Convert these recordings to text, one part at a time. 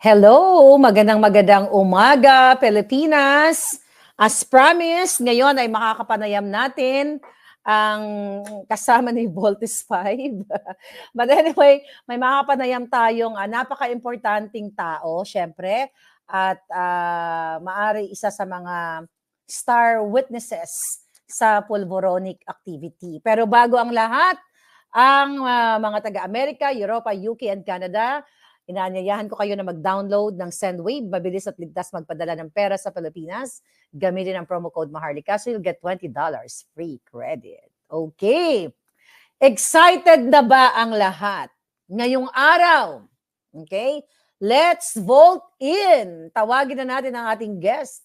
Hello, magandang umaga, Pilipinas. As promised, ngayon ay makakapanayam natin ang kasama ni Voltes 5. But anyway, may makakapanayam tayong napaka-importanting tao, syempre, at maari isa sa mga star witnesses sa pulvoronic activity. Pero bago ang lahat, ang mga taga-Amerika, Europa, UK, and Canada, inaanyayahan ko kayo na mag-download ng SendWave. Mabilis at ligtas magpadala ng pera sa Pilipinas. Gamitin ang promo code Maharlika so you'll get $20 free credit. Okay. Excited na ba ang lahat? Ngayong araw, okay? Let's vote in. Tawagin na natin ang ating guest,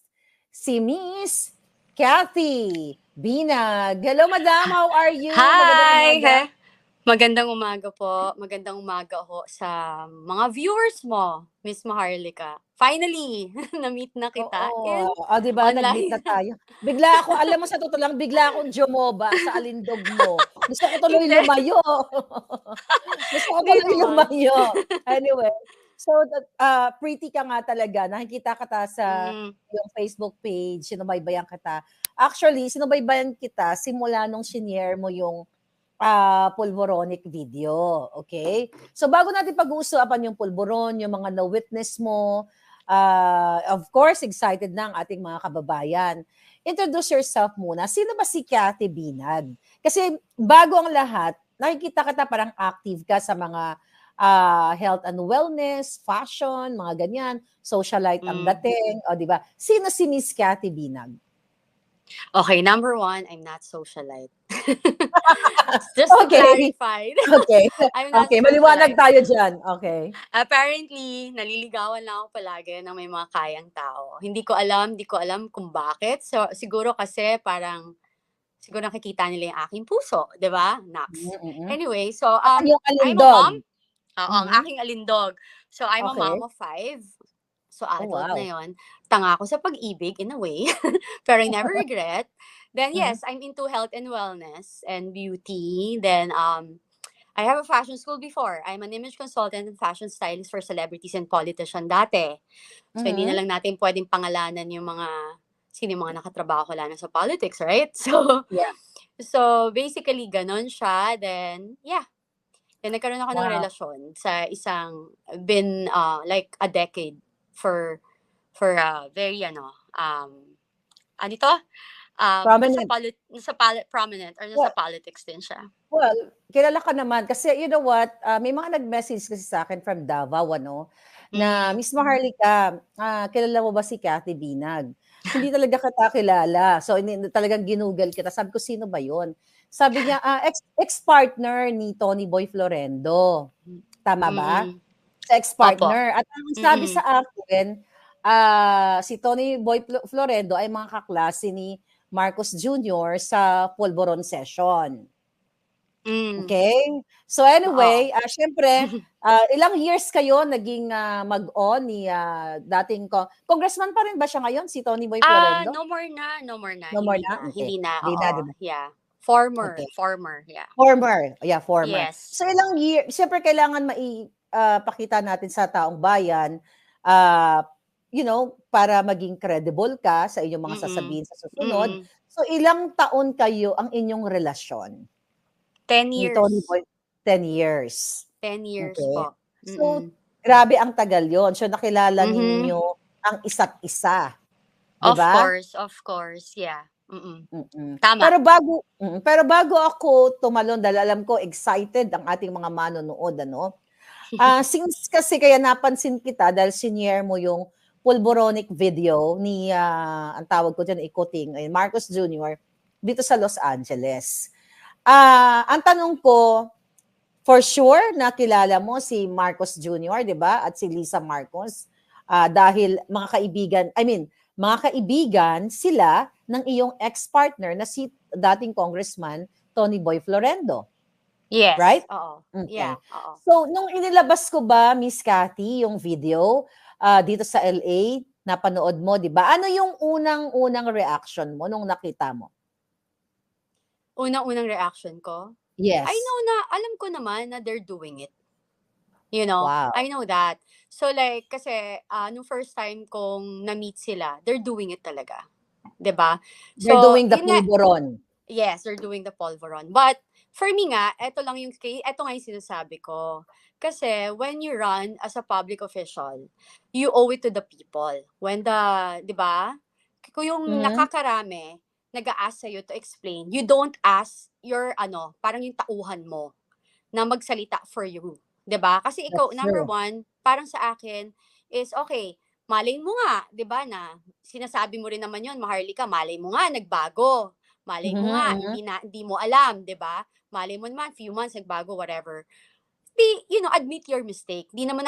si Miss Kathy Binag. Hello, madam. How are you? Hi! Magandang umaga po. Magandang umaga ho sa mga viewers mo, Miss Maharlika. Finally, na-meet na kita. Oo. Diba, nag-meet na tayo. Bigla ako, alam mo sa totoo lang, bigla akong jumoba sa alindog mo. Gusto ko tuloy Hindi. lumayo. Gusto ko Hindi tuloy naman. lumayo. Anyway, so pretty ka nga talaga. Nakikita ka sa yung Facebook page, sinubaybayan kita. Actually, sinubaybayan kita simula nung shinare mo yung pulvoronic video. Okay? So bago natin pag-uusapan yung pulboron, yung mga na-witness mo, of course, excited na ang ating mga kababayan. Introduce yourself muna. Sino ba si Kathy Binag? Kasi bago ang lahat, nakikita kita parang active ka sa mga health and wellness, fashion, mga ganyan, socialite ang dating, o di ba? Sino si Miss Kathy Binag? Okay, number one, I'm not socialite. Just to clarify. Okay. I'm not Okay, maliwanag socialite. tayo dyan. Okay. Apparently, naliligawan lang ako palagi ng may mga kayang tao. Hindi ko alam kung bakit. So, siguro kasi parang siguro nakikita nila yung aking puso, 'di ba? Nax. Anyway, so Yung I'm a mom. alindog. Oo, ang aking alindog. So I'm a Okay. mom of 5. So Oh, adult na wow. 'yon. Tanga ako sa pag-ibig in a way, pero I never regret. Then yes, I'm into health and wellness and beauty. Then I have a fashion school before. I'm an image consultant and fashion stylist for celebrities and politicians dati. So hindi na lang natin pwedeng pangalanan yung sino yung mga nakatrabaho ko lang sa politics, right? So Yeah. So basically ganon siya. Then yeah. Then nagkaroon ako ng Wow. relasyon sa isang like a decade for very ano ito? Prominent. Prominent or Well, nasa politics din siya. well, kilala ka naman. Kasi you know what, may mga nag-message kasi sa akin from Davao, na Miss Maharlika, kilala mo ba si Kathy Binag? Hindi talaga kita kilala. So, talagang ginugal kita. Sabi ko, sino ba yon? Sabi niya, ex-partner ni Tony Boy Florendo. Tama ba? Sa Opo. ex-partner. At ang sabi sa akin, si Tony Boy Florendo ay mga kaklase ni Marcos Jr. sa Polvoron session. Okay? So anyway, syempre, ilang years kayo naging mag-on ni dating congressman pa rin ba siya ngayon, si Tony Boy Florendo? No more na. No more na? Okay. Hindi na, Hindi na, di oo. ba? Yeah. Former, Okay. yeah. Former. Yeah, former. Yes. So ilang year, siyempre kailangan pakita natin sa taong bayan, para maging credible ka sa inyong mga sasabihin sa susunod. So ilang taon kayo ang inyong relasyon? 10 Ni years. Tony Boy, 10 years. 10 years Okay. po. So, grabe ang tagal yon. So, nakilala Mhm. ninyo ang isa't isa. Di Of ba? course, yeah. Tama. Pero bago ako tumalon, dahil alam ko excited ang ating mga manonood, since kasi kaya napansin kita dahil sinare mo yung pulboronic video ni, ang tawag ko dyan, ikuting, Marcos Jr. dito sa Los Angeles. Ang tanong ko, for sure, nakilala mo si Marcos Jr., di ba? At si Lisa Marcos. Dahil mga kaibigan sila ng iyong ex-partner na si dating Congressman Tony Boy Florendo. Yes. Right? Oo. Okay. Yeah, oo. So, nung inilabas ko ba, Miss Kathy, yung video dito sa LA, napanood mo, di ba? Ano yung unang reaction mo nung nakita mo? Unang reaction ko? Yes. Alam ko naman na they're doing it. You know, Wow. I know that. So like, kasi nung first time kong na-meet sila, they're doing it talaga. 'Di ba? They're So, doing the yun nga, pulburon. yes, they're doing the pulveron. But for me nga, eto nga yung sinasabi ko. Kasi when you run as a public official, you owe it to the people. When the, 'di ba? Kung yung Mhm. nakakarami, nag-a-ask sa'yo to explain, you don't ask your, parang yung tauhan mo na magsalita for you. 'Di ba? Kasi ikaw, That's number true. one, parang sa akin, is okay, malay mo nga, 'di ba, na sinasabi mo rin naman yon, Maharlika, malay mo nga, nagbago. Malay mo Mhm, nga, mhm. hindi mo alam, 'di ba? Malay mo naman, few months, nagbago, whatever. Di, admit your mistake. Hindi naman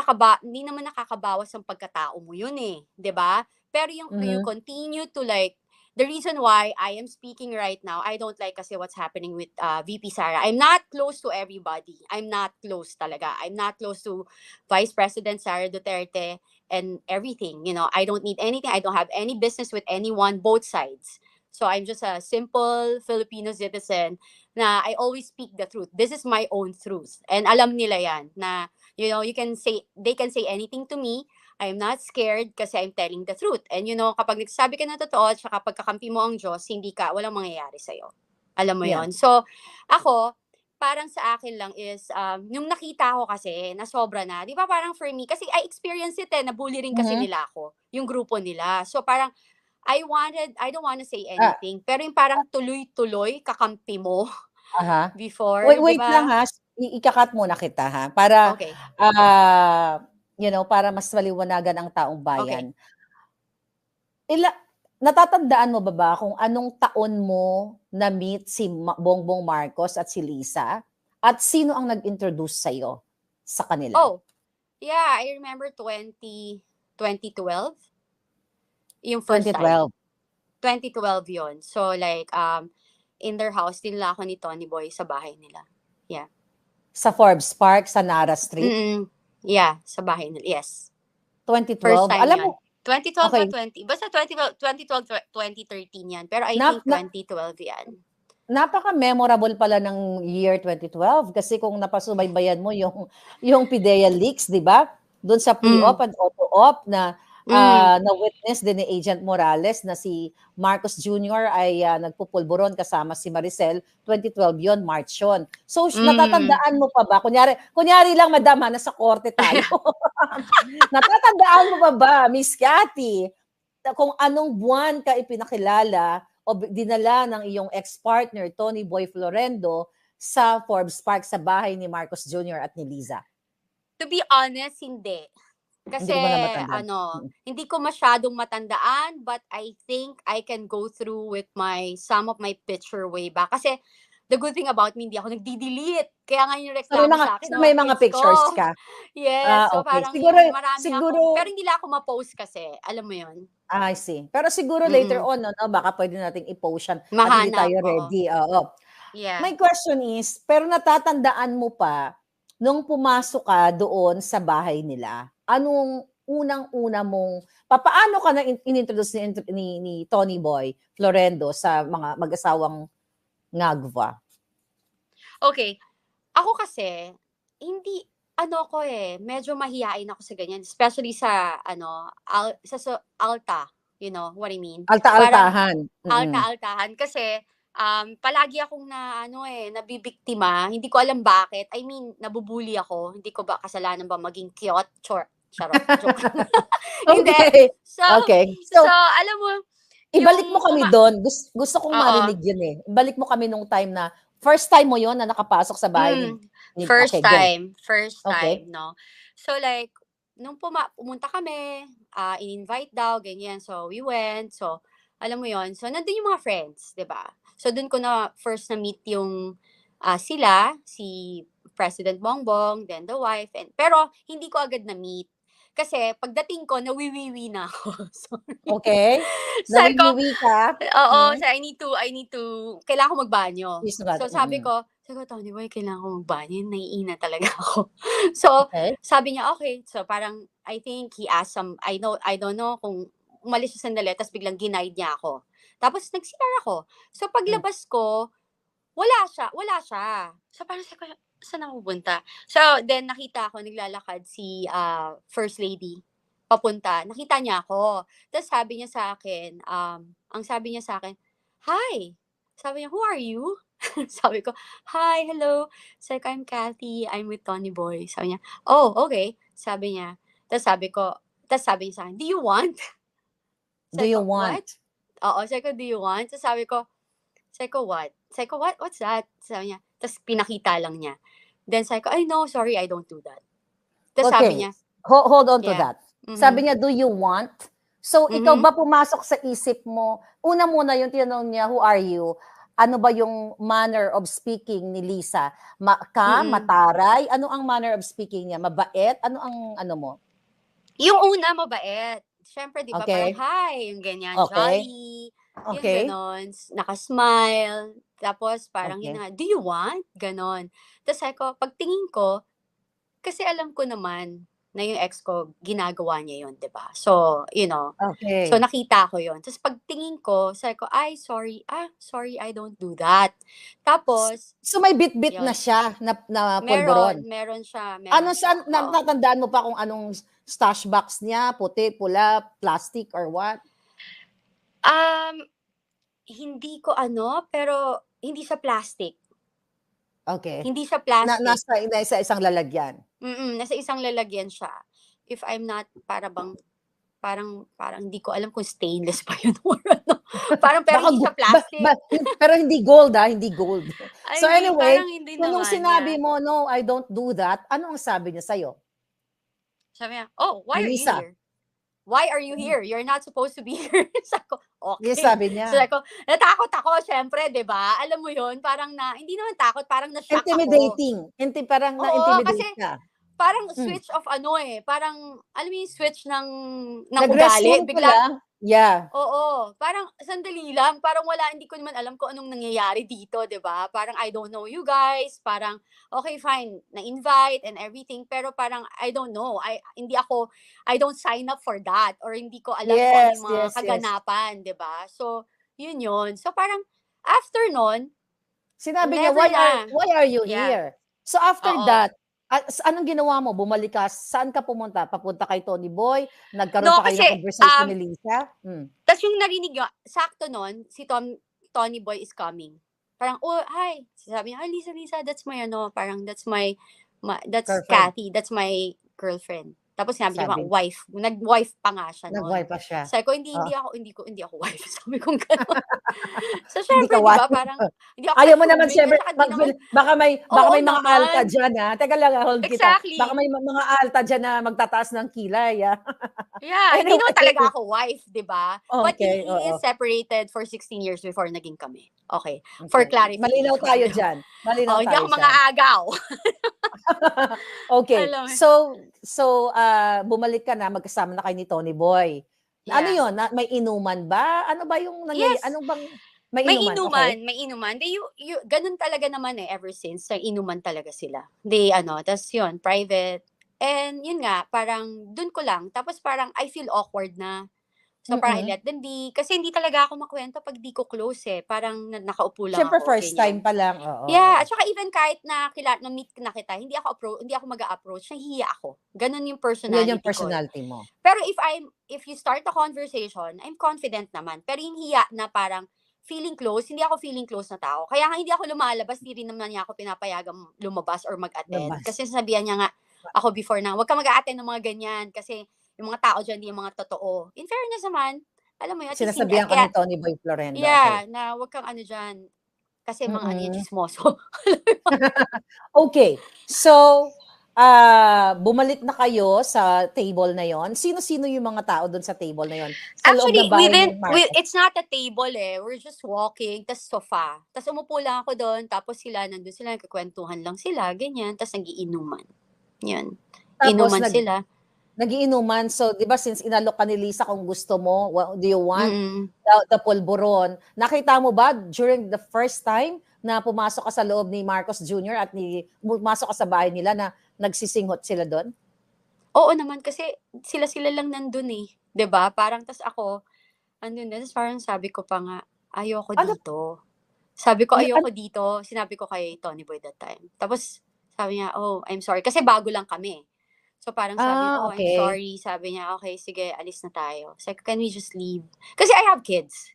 nakakabawas ang pagkatao mo yun eh, 'di ba? Pero yung you Mhm. continue to like, the reason why I am speaking right now, I don't like kasi what's happening with VP Sara. I'm not close to everybody. I'm not close talaga. I'm not close to Vice President Sara Duterte and everything. I don't need anything. I don't have any business with anyone, both sides. So I'm just a simple Filipino citizen na I always speak the truth. This is my own truth. And alam nila yan na, they can say anything to me. I'm not scared kasi I'm telling the truth. And kapag nagsasabi ka ng totoo, tsaka pagkakampi mo ang Diyos, walang mangyayari sa'yo. Alam mo Yeah. yon. So, ako, parang sa akin lang is, yung nakita ko kasi, na sobra na. Di ba parang for me, kasi I experienced it nabully rin kasi Mhm. nila ako, yung grupo nila. So parang, I don't wanna say Ah, anything, pero yung parang tuloy-tuloy, kakampi mo aha. before, di Wait lang ba? ha, ika-cut muna kita ha, para, Okay, para mas maliwanagan ang taong okay. bayan. Natatandaan mo ba kung anong taon mo na-meet si Bongbong Marcos at si Lisa? At sino ang nag-introduce sa'yo sa kanila? Oh, yeah, I remember 2012, yung first time. 2012, 2012 yon. So, like, in their house, dinala ako ni Tony Boy sa bahay nila. Yeah. sa Forbes Park, sa Nara Street, Mm, yeah, sa bahay nila. Yes. First 2012. time Alam mo, yon. 2012 okay, or 20. Basta 2012, 2013 yan. Pero I na, think na, 2012 yan. napaka-memorable pala ng year 2012 kasi kung napasubaybayan mo yung PIDEA leaks, 'di ba? Doon sa Mm, pre-op at auto-op na mm, na-witness din ni Agent Morales na si Marcos Jr. ay nagpupulburon kasama si Maricel, 2012 yon, March yon. So mm. natatandaan mo pa ba? Kunyari lang madam, nasa korte tayo. Natatandaan mo pa ba, Miss Cathy, kung anong buwan ka ipinakilala o dinala ng iyong ex-partner, Tony Boy Florendo, sa Forbes Park sa bahay ni Marcos Jr. at ni Liza? To be honest, hindi. Hindi Kasi, ko na matandaan. hindi ko masyadong matandaan, but I think I can go through with some of my picture way back. Kasi, the good thing about me, hindi ako nagdi-delete. Kaya nga yung reklamo sa akin So ng may mga mga kids ko. pictures ka? Yes, so Okay. parang Siguro, yung marami akong, pero siguro, hindi lang ako ma-post kasi. Alam mo yun? I see. Pero siguro later Mm-mm. on, no, baka pwede nating i-post yan at hindi Mahanap, tayo oo. ready. Oo. Yeah. My question is, pero natatandaan mo pa, nung pumasok ka doon sa bahay nila, anong unang-una mong, papaano ka na inintroduce ni Tony Boy Florendo sa mga mag-asawang ngagva? Okay. Ako kasi, hindi, ko medyo mahiyain ako sa ganyan. Especially sa, sa alta. You know what I mean? Parang, Alta-altahan. Mm. alta-altahan. Kasi, palagi akong nabibiktima. Hindi ko alam bakit. I mean, nabubuli ako. Hindi ko ba kasalanan ba maging cute? Charot. Joke. Hindi. Okay. So, Okay. so, So, alam mo, ibalik mo yung, kami doon. Gusto kong oo. marinig yun eh. Ibalik mo kami nung time na, first time mo yon na nakapasok sa bahay okay, First go. time, Okay. no? So like, nung pumunta kami, in-invite daw, ganyan. So we went. So, alam mo yon. So, nandun yung mga friends, 'di ba? So, dun ko na first na meet yung si President Bongbong, then the wife, pero hindi ko agad na meet. Kasi pagdating ko, nawiwiwi na ako. Sorry. Okay. Sabi ko, Nawiwiwi ka. oo, so I need to, kailangan ko magbanyo. Please nga. So sabi ko, Tony Boy, kailangan ko magbanyo, naiina talaga ako. So, Okay. sabi niya, okay. So parang, I think he asked I don't know kung umalis siya sandali, tapos biglang ginaid niya ako. Tapos nag-CR ako. So Mm. paglabas ko, wala siya. So parang sabi ko, saan ako pupunta? So, then nakita ko, naglalakad si First Lady, papunta. Nakita niya ako. Tapos sabi niya sa akin, ang sabi niya sa akin, "Hi!" Sabi niya, "Who are you?" Sabi ko, "Hi, hello." Sabi ko, "I'm Kathy. I'm with Tony Boy." Sabi niya, "Oh, okay." Sabi niya. Tapos sabi niya sa akin, "Do you want?" Do Sabi you ko, "What?" want? Oo, sabi ko, "Do you want?" So sabi ko, "What?" Sabi ko, "What? What's that?" Sabi niya, tapos pinakita lang niya. Then sabi ko, "Ay, no, sorry, I don't do that." Tapos sabi Okay. niya, Hold on to yeah. that. Mhm. Sabi niya, do you want? So, ikaw Mhm. ba pumasok sa isip mo, una muna yung tinanong niya, who are you? Ano ba yung manner of speaking ni Lisa? Mm. Mataray? Ano ang manner of speaking niya? Mabait? Ano ang ano mo? Yung una, mabait. Siyempre, di ba, parang Okay? hi, yung ganyan, Okay? jolly, yung Okay? ganon, nakasmile, tapos parang Okay? do you want? Ganon. Tapos sabi ko, pagtingin ko, kasi alam ko naman na yung ex ko, ginagawa niya yun, di ba? So, so Okay. nakita ko yun. Tapos pagtingin ko, sabi ko, ay, sorry, I don't do that. Tapos, So, may bit-bit na yun, siya na meron, polvoron. meron siya. Oo. Natatandaan mo pa kung anong stash box niya? Puti, pula, plastic, or what? Um, Hindi ko pero hindi siya plastic. Okay. Hindi siya plastic. Nasa isang lalagyan. Nasa isang lalagyan siya. If I'm not, parang hindi ko alam kung stainless pa yun or ano. Parang pero Baka hindi siya plastic. pero hindi gold, hindi gold. So Ay, hindi, anyway, parang hindi so nung naman, sinabi yeah. mo, "No, I don't do that," ano ang sabi niya sa'yo? Sabi niya, "Oh, why Ni are you Lisa? here? Why are you here? You're not supposed to be here." Sabi ko, Yes, okay. sabi So niya. sabi ko, natakot ako, syempre, di ba? Alam mo yun, parang hindi naman takot, parang na-shock ako. Intimidating. Parang Oo, kasi na-intimidate ka. parang Hmm. switch of parang alam mo yung switch ng ugali, Nag-resume ka biglang lang? Yeah. oo, parang sandali lang, parang hindi ko naman alam kung anong nangyayari dito, 'di ba? Parang I don't know you guys, parang okay fine, na-invite and everything, pero parang I don't know. I don't sign up for that or hindi ko alam kung ano Yes, yung mga yes, yes. kaganapan, 'di ba? So, yun yun. So parang after nun, Sinabi niya, never na. why are you Yeah. here?" So after Oo. that, anong ginawa mo? Bumalik ka, saan ka pumunta? Papunta kay Tony Boy? Nagkaroon No, pa kayo kasi ng conversation ni Lisa? tas yung narinig niya, sakto nun, si Tony Boy is coming. Parang, "Oh, hi." Sabi niya, "Hi, Lisa, that's my parang that's Girlfriend, Kathy, that's my girlfriend." Tapos sinabi niya pa, sabi. wife. Nag-wife pa nga siya Nag-wife nun. pa siya. Sabi ko, Oh, hindi ako wife." Sabi kong gano'n. So, hindi ka syempre, di ba, wife. parang, hindi ako Ayaw mo naman assuming, at siyempre saka di naman, baka oo may mga alta naman. diyan, Teka lang, hold kita. Baka Exactly. may mga alta diyan na magtataas ng kilay, Yeah, hindi naman talaga Anyway, ako wife, 'di ba? But okay, he oo. is separated for 16 years before naging kami. Okay, for Okay. Malinaw clarification, tayo 'di ba? diyan, malinaw Oh, hindi tayo ako mga diyan. agaw. Okay. Alam mo, So, bumalik ka na, magkasama na kayo ni Tony Boy. Ano yeah. 'yun, may inuman ba? Ano ba yung Yes, ano bang may inuman, okay. may inuman. You ganun talaga naman ever since, sa inuman talaga sila. They tas yun, private. And yun nga, parang dun ko lang. Tapos parang I feel awkward na. So, parang I Mm. let them be. Kasi hindi talaga ako makuwento 'pag di ko close, eh. Parang nakaupo lang Siyempre ako, first time ganyan. pa lang, oo, oo. Yeah, at saka even kahit na-meet na kita, hindi ako mag-a-approach, nahihiya ako. Gano'n yung 'Yun yung personality ko, eh. personality mo. Pero if you start a conversation, I'm confident naman. Pero yung hiya na parang feeling close, hindi ako feeling close na tao. Kaya nga hindi ako lumalabas, hindi rin naman niya ako pinapayagang lumabas or mag-attend. Labas. Kasi sasabihan niya nga ako before na, "Huwag ka mag-a-attend ng mga ganyan kasi yung mga tao diyan, hindi yung mga totoo." In fairness naman, alam mo yun, at least hindi Sinasabihan ka ni kaya Tony Boy Florendo, okay. yeah, na huwag kang diyan, kasi mga yan, Mm. tsismoso. Okay. So, bumalik na kayo sa table na 'yon. Sino-sino yung mga tao do'n sa table na 'yon? Sa loob ng Actually, bahay ni Marcos? it's not a table, eh, we're just walking, tas sofa. Tas umupo lang ako dun, tapos sila nandun sila, nagkukuwentuhan lang sila, ganyan, tas nag-iinuman, 'yun. Tapos Inuman sila, nagiinuman. So, 'di ba since inalok ka ni Lisa kung gusto mo, do you want mm. the pulburon? Nakita mo ba during the first time na pumasok ka sa loob ni Marcos Jr. at pumasok ka sa bahay nila na nagsisinghot sila do'n? Oo naman, kasi sila-sila lang nandun, eh, 'di ba? Parang tas ako, andun din, tas parang sabi ko pa nga, "Ayoko Ano dito." Sabi ko, ano "Ayoko dito." Sinabi ko kay Tony Boy that time. Tapos Sabi niya, "Oh, I'm sorry." Kasi bago lang kami. So parang sabi niya, "Oh, I'm Okay. sorry." Sabi niya, "Okay, sige, alis na tayo." Sabi ko, "Can we just leave?" Kasi I have kids.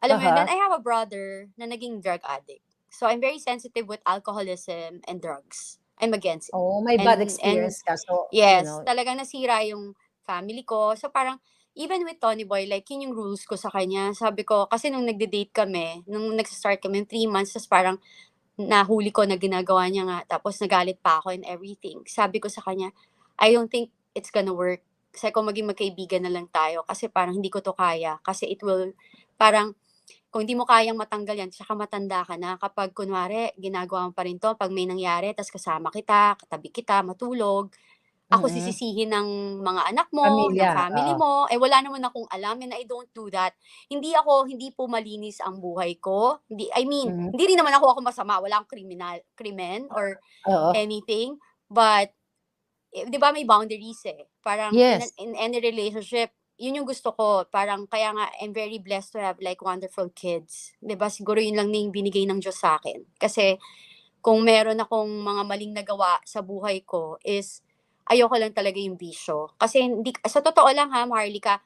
Alam mo yun, then Aha. I have a brother na naging drug addict. So I'm very sensitive with alcoholism and drugs. I'm against it. Oh, may bad And experience ka, so, yes, talagang nasira yung family ko. So parang even with Tony Boy, like yun yung rules ko sa kanya. Sabi ko, kasi nung nagde-date kami, nung nagsa-start kami, 3 months, tapos parang nahuli ko na ginagawa niya nga, tapos nagalit pa ako and everything. Sabi ko sa kanya, I don't think it's gonna work. Sabi ko, maging magkaibigan na lang tayo kasi parang hindi ko to kaya. Kasi it will, parang, kung hindi mo kayang matanggal yan, tsaka matanda ka na, kapag kunwari, ginagawa mo pa rin to, pag may nangyari, tas kasama kita, katabi kita, matulog, ako Mm. sisisihin ng mga anak mo, ng Pamilya, family oo. mo, eh wala naman akong alam and I don't do that. Hindi po malinis ang buhay ko. Mhm. Hindi rin naman ako masama, wala akong krimen or Oo. anything. But, 'di ba may boundaries eh. Parang Yes. in any relationship, yun yung gusto ko. Parang kaya nga I'm very blessed to have like wonderful kids. 'Di ba? Siguro yun lang na yung binigay ng Diyos sa akin. Kasi kung meron akong mga maling nagawa sa buhay ko is ayoko lang talaga yung bisyo. Kasi hindi, sa totoo lang ha, Maharlika,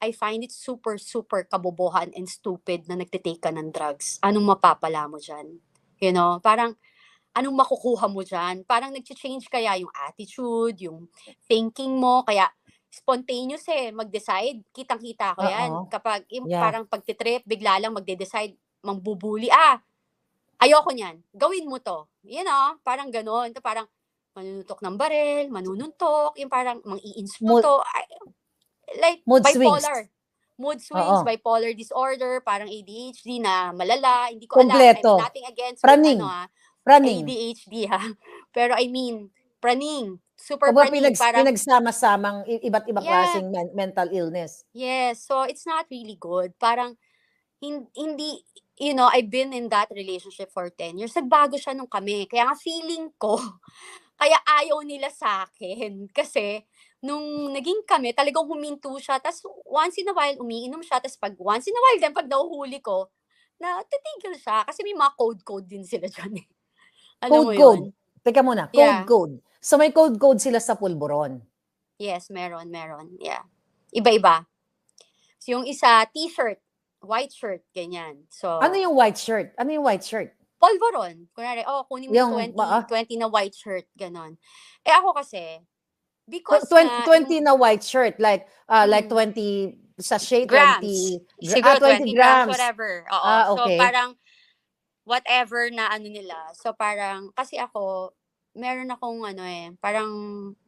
I find it super, super kabobohan and stupid na nagtitake ka ng drugs. Anong mapapala mo dyan? You know, parang anong makukuha mo dyan? Parang nag-change kaya yung attitude, yung thinking mo, kaya spontaneous eh, mag-decide. Kitang-kita ko yan. Oo. Kapag yung Yeah. parang pagtitrip, bigla lang magde-decide, mangbubuli, ayoko niyan, gawin mo 'to. You know, parang gano'n. Parang manunutok ng baril, manununtok, yung parang Mood mang-iinsputo, like mood swings. bipolar. Mood swings, Oo. bipolar disorder, parang ADHD na malala, hindi ko alam. I Kumpleto. mean, nothing against with Praning. ano, Praning. ADHD ha. Pero I mean, praning, super Kumbaga praning, parang pinagsama-samang iba't ibang yeah, klaseng mental illness. yes. So it's not really good. Parang hindi, you know, I've been in that relationship for 10 years. Nagbago siya nung kami. Kaya nga feeling ko, kaya ayaw nila sa akin. Kasi, nung naging kami, talagang huminto siya. Tapos, once in a while, umiinom siya. Tapos, pag once in a while, then pag nahuhuli ko, na titigil siya. Kasi may mga code-code din sila dyan eh. Alam mo Code. yun? Teka muna, Yeah. code. So may code sila sa pulburon? Yes, meron. Yeah. Iba-iba. So, yung isa, t-shirt, white shirt, ganyan. So, Ano yung white shirt? Ano yung white shirt? polvoron. Kunwari, kunin mo yung Yung 20 na white shirt, gano'n. Eh, ako kasi, because nga, 20 na white shirt, like like mm, 20 sachet, grams. 20 Siguro 20 20 grams, grams. whatever. Oo. So, Okay. parang, whatever na ano nila. So, parang, kasi ako, meron akong ano eh, parang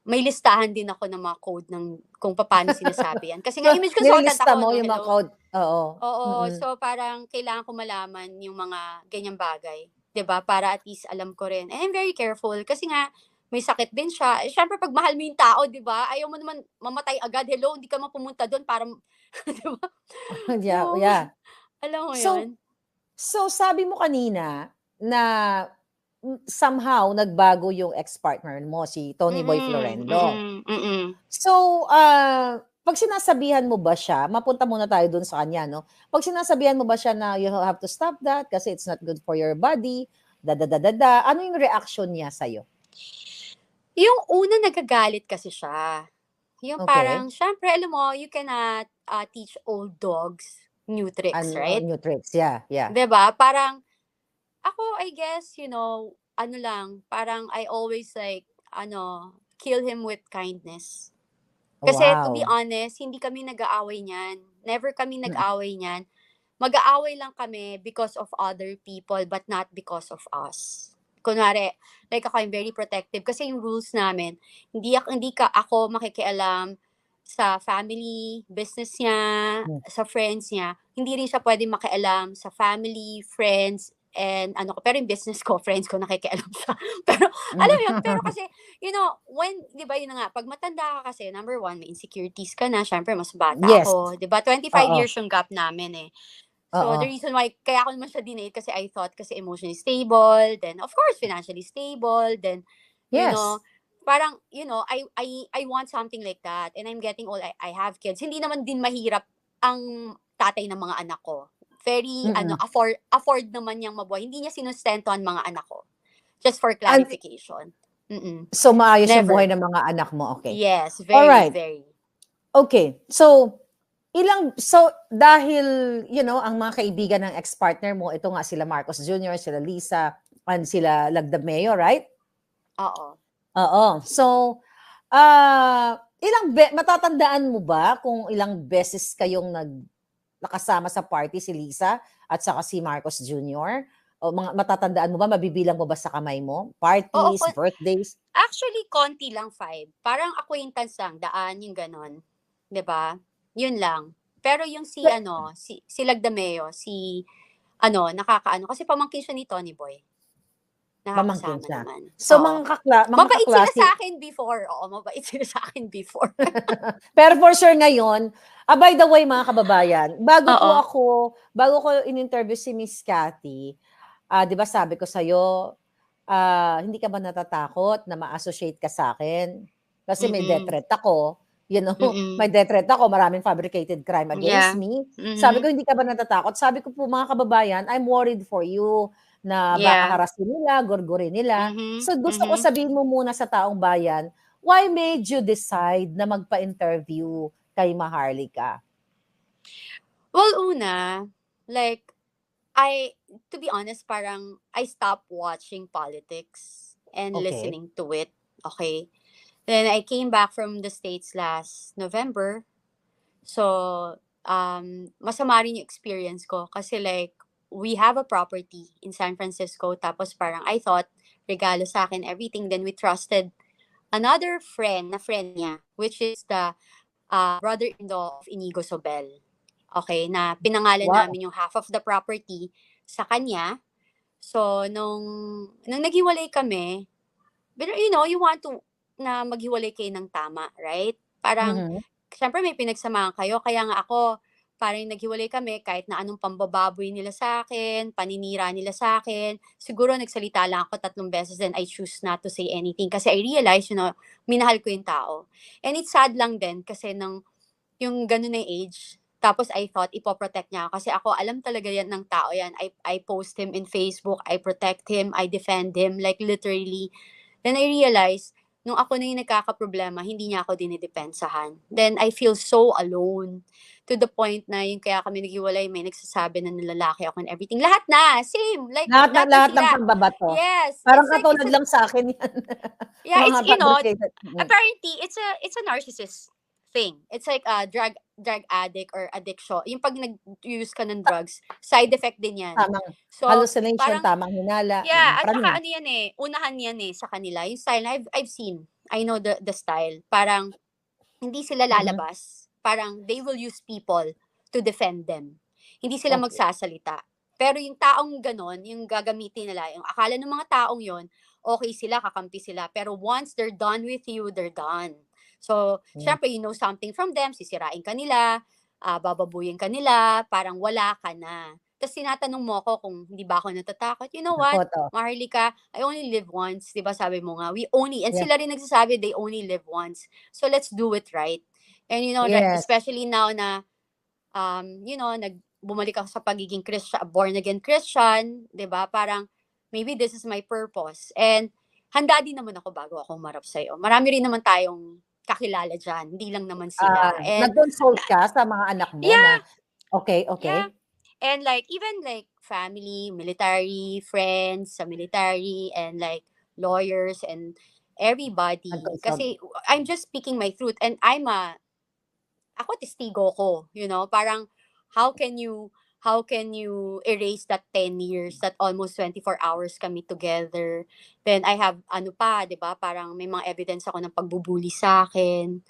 may listahan din ako ng mga code ng kung paano sinasabi yan. Kasi nga, So, image consultant nililista ako, mo no? yung mga Hello? code? Oo. Oo, Mm. so parang kailangan ko malaman yung mga ganyang bagay, 'di ba? Para at least alam ko rin. And I'm very careful kasi nga may sakit din siya. Eh, syempre pag mahal mo yung tao, 'di ba? Ayaw mo naman mamatay agad. Hello, hindi ka man pumunta doon para 'di ba? Yeah, Yung yeah. alam mo So 'yun? so sabi mo kanina na somehow nagbago yung ex-partner mo, si Tony Boy Mm, Florendo. mm, mm. So, 'pag sinasabihan mo ba siya, mapunta muna tayo dun sa kanya 'no. 'Pag sinasabihan mo ba siya na, "You have to stop that kasi it's not good for your body, ano yung reaction niya sa'yo? Yung una nagagalit kasi siya. Yung Okay. parang siyempre alam mo, you cannot, teach old dogs new tricks, right? New tricks, yeah, yeah. 'Di ba? Parang ako, I guess, you know, ano lang, parang I always like, kill him with kindness. Kasi to be Wow. honest, hindi kami nag-aaway niyan. Never kami Mm. nag-aaway niyan. Mag-aaway lang kami because of other people but not because of us. Kunwari, like ako, I'm very protective kasi yung rules namin, hindi ka ako makikialam sa family, business niya, Hmm. sa friends niya. Hindi rin siya pwedeng makialam sa family, friends, and ano ko. Pero yung business ko, friends ko, nakikialam siya. Pero, alam mo yun, pero kasi, you know, when, di ba yun na nga, pag matanda ka kasi, number one, may insecurities ka na, syempre, mas bata Yes. ako. Di ba? 25 Oo. years yung gap namin eh. So, Oo. the reason why, kaya ako naman siya dinate kasi I thought kasi emotionally stable, then of course, financially stable, then, you Yes. know, parang, you know, I want something like that. And I'm getting old, I have kids. Hindi naman din mahirap ang tatay ng mga anak ko. Very, Mm. afford naman niyang mabuhay. Hindi niya sinustento ang mga anak ko. Just for And clarification. Mm-mm. so maayos yung buhay Never. ng mga anak mo, okay. Yes, All very, right. very. Okay. So dahil ang mga kaibigan ng ex-partner mo, ito nga sila Marcos Jr., sila Lisa, and sila Lagdameo, right? Oo. Oo. So, matatandaan mo ba kung ilang beses kayong nakasama sa party si Lisa at saka si Marcos Jr.? O matatandaan mo ba, mabibilang mo ba sa kamay mo? Oo, Parties, birthdays? actually, konti lang 5. Parang acquaintance lang, daan, yung ganon. 'Di ba? Yun lang. Pero yung si Lagdameo, nakakaano. Kasi pamangkin siya ni Tony Boy. Pamangkin Nakakasama siya. naman. So, Oo. mga Mabait sila kaklase. sa akin before. Oo, mabait sila sa akin before. Pero for sure ngayon, by the way mga kababayan, Oo. bago ko in-interview si Miss Cathy, 'di ba sabi ko sa'yo, hindi ka ba natatakot na ma-associate ka sa akin? Kasi may death Mm-mm. threat ako, may Mm-mm. death threat ako, maraming fabricated crime against Yeah. me. Sabi Mm-hmm. ko, hindi ka ba natatakot? Sabi ko po, mga kababayan, I'm worried for you na baka Yeah. harasin nila, gurgurin nila. Mm-hmm. So gusto ko Mm-hmm. sabihin mo muna sa taong bayan, why made you decide na magpa-interview kay Maharlika? Well, una, like, to be honest, parang I stopped watching politics and Okay. listening to it. Okay. Then I came back from the States last November. So, masama rin yung experience ko. Kasi like, we have a property in San Francisco. Tapos parang I thought, regalo sa akin, everything. Then we trusted another friend, na friend niya, which is the brother-in-law of Inigo Sobel. Okay, na pinangalan Wow. namin yung half of the property sa kanya. So, nung naghiwalay kami, but you want to na maghiwalay kayo ng tama, right? Parang, Mhm. syempre may pinagsamahan kayo, kaya nga ako, parang naghiwalay kami, kahit na anong pambababoy nila sa akin, paninira nila sa akin, siguro nagsalita lang ako 3 beses, then I choose not to say anything, kasi I realize, minahal ko yung tao. And it's sad lang din, kasi yung ganun na age, tapos I thought, ipoprotect niya ako. Kasi ako, alam talaga yan ng tao yan. I post him in Facebook, I protect him, I defend him, like literally. Then I realized, nung ako na yung nagkakaproblema, hindi niya ako dinidepensahan. Then I feel so alone. To the point na yung kaya kami naghiwalay, may nagsasabi na nilalaki ako and everything. Lahat na, same. Like, Lahat dati ng sila. pambabato. Yes. Parang It's like, katulad lang sa akin yan. yeah, Mga it's, fabricated. apparently, it's a narcissist thing. It's like a drug addict or addiction. Yung pag nag-use ka ng drugs, side effect din yan. Tamang So, hallucination, parang, tamang hinala. yeah, at Praning. saka ano yan unahan yan sa kanila. Yung style, I've seen. I know the style. Parang, hindi sila lalabas. Parang, they will use people to defend them. Hindi sila Okay. magsasalita. Pero yung taong ganon, yung gagamitin nila, yung akala ng mga taong yon, okay sila, kakampi sila. Pero once they're done with you, they're done. So, syempre, you know something from them, sisirain ka nila, bababuyin ka nila, parang wala ka na. Tapos tinatanong mo ako kung hindi ba ako natatakot. You know what, Photo. Maharlika, I only live once. Diba sabi mo nga, and Yeah. sila rin nagsasabi, they only live once. So, let's do it right. And Yes. especially now na, bumalik ako sa pagiging born again Christian, 'di ba? Parang maybe this is my purpose. And handa din naman ako bago ako humarap sa iyo. Marami rin naman tayong kakilala diyan, hindi lang naman sila. And Nag-consult ka sa mga anak mo yeah, na okay. yeah. And like even like family, military friends sa military and like lawyers and everybody. Nag-consult. Kasi I'm just speaking my truth and ako testigo ko, parang how can you erase that 10 years, that almost 24 hours kami together. Then I have 'di ba, parang may mga evidence ako ng pagbubuli sa akin.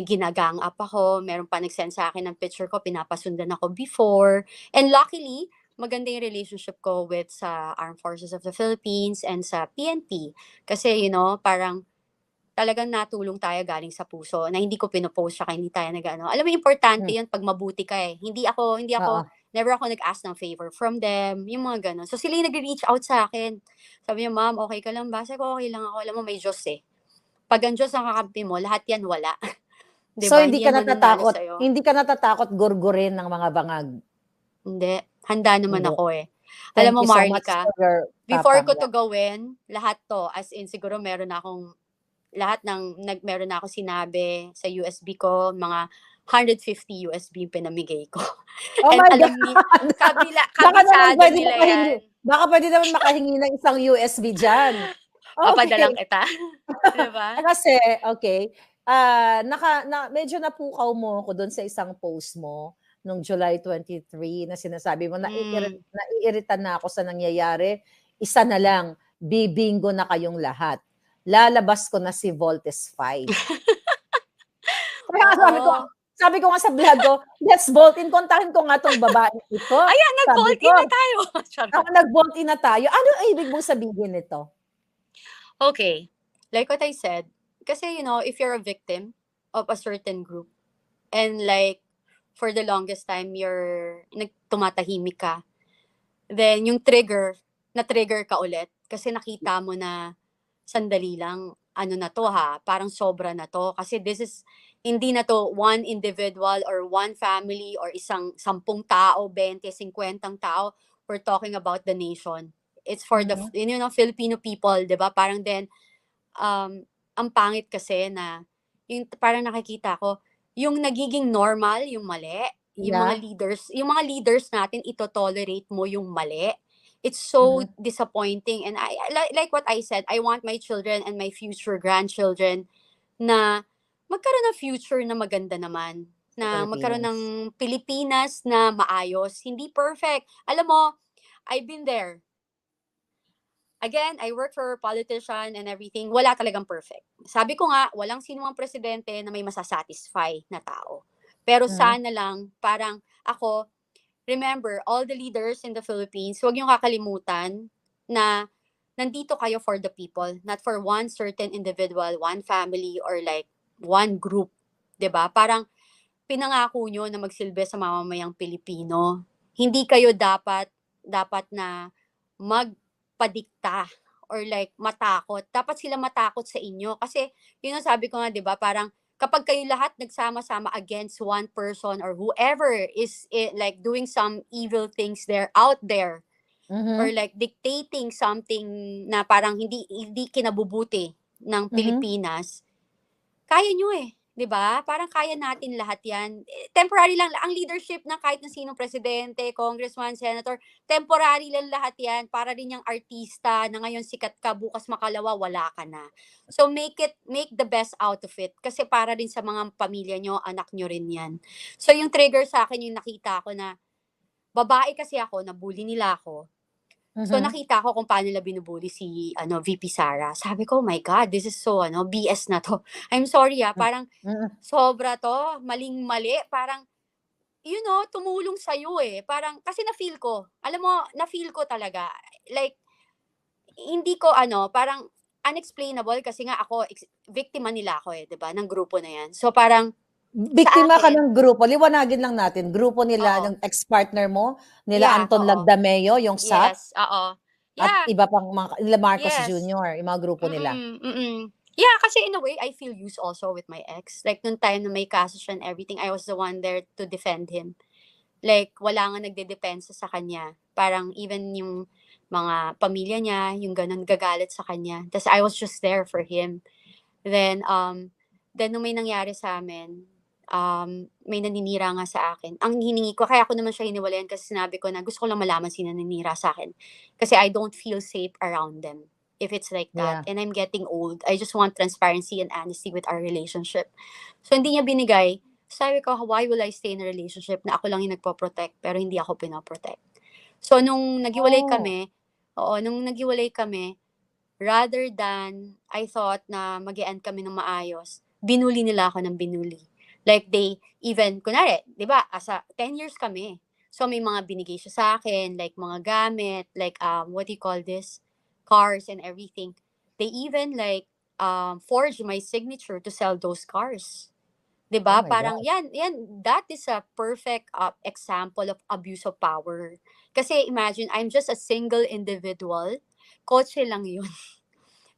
Ginagang up ako, meron pa nag-send sa akin ng picture ko, pinapasundan ako before. And luckily, maganda yung relationship ko with sa Armed Forces of the Philippines and sa PNP. Kasi, parang talagang natulong tayo galing sa puso na hindi ko pinopost siya, hindi tayo nag-ano. Alam mo, importante yun pag mabuti ka eh. Never ako nag-ask ng favor from them, yung mga ganun. So sila yung nag-reach out sa akin. Sabi niya, ma'am, okay ka lang ba? Sabi ko, okay lang ako. Alam mo, may Diyos eh. Pag ang Diyos ang kakampi mo, lahat yan wala. Diba? So hindi ka yan mananalo natatakot, sa'yo. hindi ka natatakot gurgurin ng mga bangag? Hindi. Handa naman Hindi. ako eh. Thank Alam mo, you so much Marlica, for your before ko tapang. to gawin, lahat to, as in siguro meron akong, meron na ako sinabi sa USB ko, mga 150 USB yung pinamigay ko. Oh And my alam God! ni, Baka naman kabisado pwede nila makahingi, yan. baka pwede naman makahingi ng isang USB dyan. Papadalang Okay. kita. Diba? Kasi, okay, medyo napukaw mo ko doon sa isang post mo nung July 23 na sinasabi mo, naiirita na ako sa nangyayari. Isa na lang, bibingo na kayong lahat. Lalabas ko na si Voltes 5. Kaya Oo. sabi ko nga sa vlog ko, let's vote in. Kontahin ko nga tong babae ito. Ayan, Sabi nag-vote ko, in na tayo. nag-vote in na tayo. Ano ibig mong sabihin nito? Okay. Like what I said, kasi, if you're a victim of a certain group, and like, for the longest time, tumatahimik ka, then yung na-trigger ka ulit, kasi nakita mo na, sandali lang, ano na to ha, parang sobra na to, kasi hindi na to one individual or one family or 10 tao, 20, 50 tao, we're talking about the nation. It's for the, Filipino people, di ba? Parang then, ang pangit kasi na, parang nakikita ko, yung nagiging normal, yung mali, yung mga leaders natin, ito-tolerate mo yung mali. It's so disappointing. And like what I said, I want my children and my future grandchildren na magkaroon ng future na maganda naman. Na magkaroon ng Pilipinas na maayos. Hindi perfect. Alam mo, I've been there. Again, I work for a politician and everything. Wala talagang perfect. Sabi ko nga, walang sinumang presidente na may masasatisfy na tao. Pero sana lang, parang ako, remember, all the leaders in the Philippines, huwag niyong kakalimutan na nandito kayo for the people, not for one certain individual, one family, or like one group. 'Di ba? Parang pinangako niyo na magsilbi sa mamamayang Pilipino. Hindi kayo dapat na magpadikta or like matakot. Dapat sila matakot sa inyo. Kasi, yun ang sabi ko nga, 'di ba? Parang kapag kayo lahat nagsama-sama against one person or whoever is like doing some evil things out there, or like dictating something na parang hindi kinabubuti ng Pilipinas, kaya nyo 'di ba? Parang kaya natin lahat 'yan. Temporary lang ang leadership ng kahit na sinong presidente, congressman, senator, temporary lang lahat 'yan. Para rin yung artista na ngayon sikat ka, bukas makalawa wala ka na. So make the best out of it, kasi para din sa mga pamilya nyo, anak nyo rin 'yan. So yung trigger sa akin yung nakita ko na babae kasi ako, nabully nila ako. So nakita ko kung paano nila binubully si VP Sara. Sabi ko, oh my God, this is so BS na to. I'm sorry parang sobra to, maling-mali, parang tumulong sa iyo Parang kasi na-feel ko. Alam mo, na-feel ko talaga. Like hindi ko parang unexplainable, kasi nga ako biktima nila ako 'di ba, ng grupo na 'yan. So parang biktima ka ng grupo. Liwanagin lang natin. Grupo nila, ng ex-partner mo, nila Anton Lagdameo, yung SAP. Yes, oo. At Yeah. iba pang nila Marcos Yes. Jr., yung mga grupo nila. Yeah, kasi in a way, I feel used also with my ex. Like, nung time na may kaso siya and everything, I was the one there to defend him. Like, wala nga nagdedepensa sa kanya. Parang even yung mga pamilya niya, yung ganun, gagalit sa kanya. Tapos I was just there for him. Then nung may nangyari sa amin, may naninira nga sa akin. Ang hiningi ko, kaya ako naman siya hiniwalayan, kasi sinabi ko na gusto ko lang malaman sino naninira sa akin. Kasi I don't feel safe around them if it's like that. And I'm getting old. I just want transparency and honesty with our relationship. So hindi niya binigay. Sabi ko, why will I stay in a relationship na ako lang yung nagpo-protect pero hindi ako pinoprotect? So nung naghiwalay kami, rather than I thought na mag-e-end kami ng maayos, binuli nila ako ng binuli. Like they even, kunwari, di ba, 10 years kami. So may mga binigay siya sa akin, like mga gamit, like what do you call this? Cars and everything. They even like forged my signature to sell those cars. 'Di ba? Parang yan, that is a perfect example of abuse of power. Kasi imagine, I'm just a single individual. Kotse lang 'yun.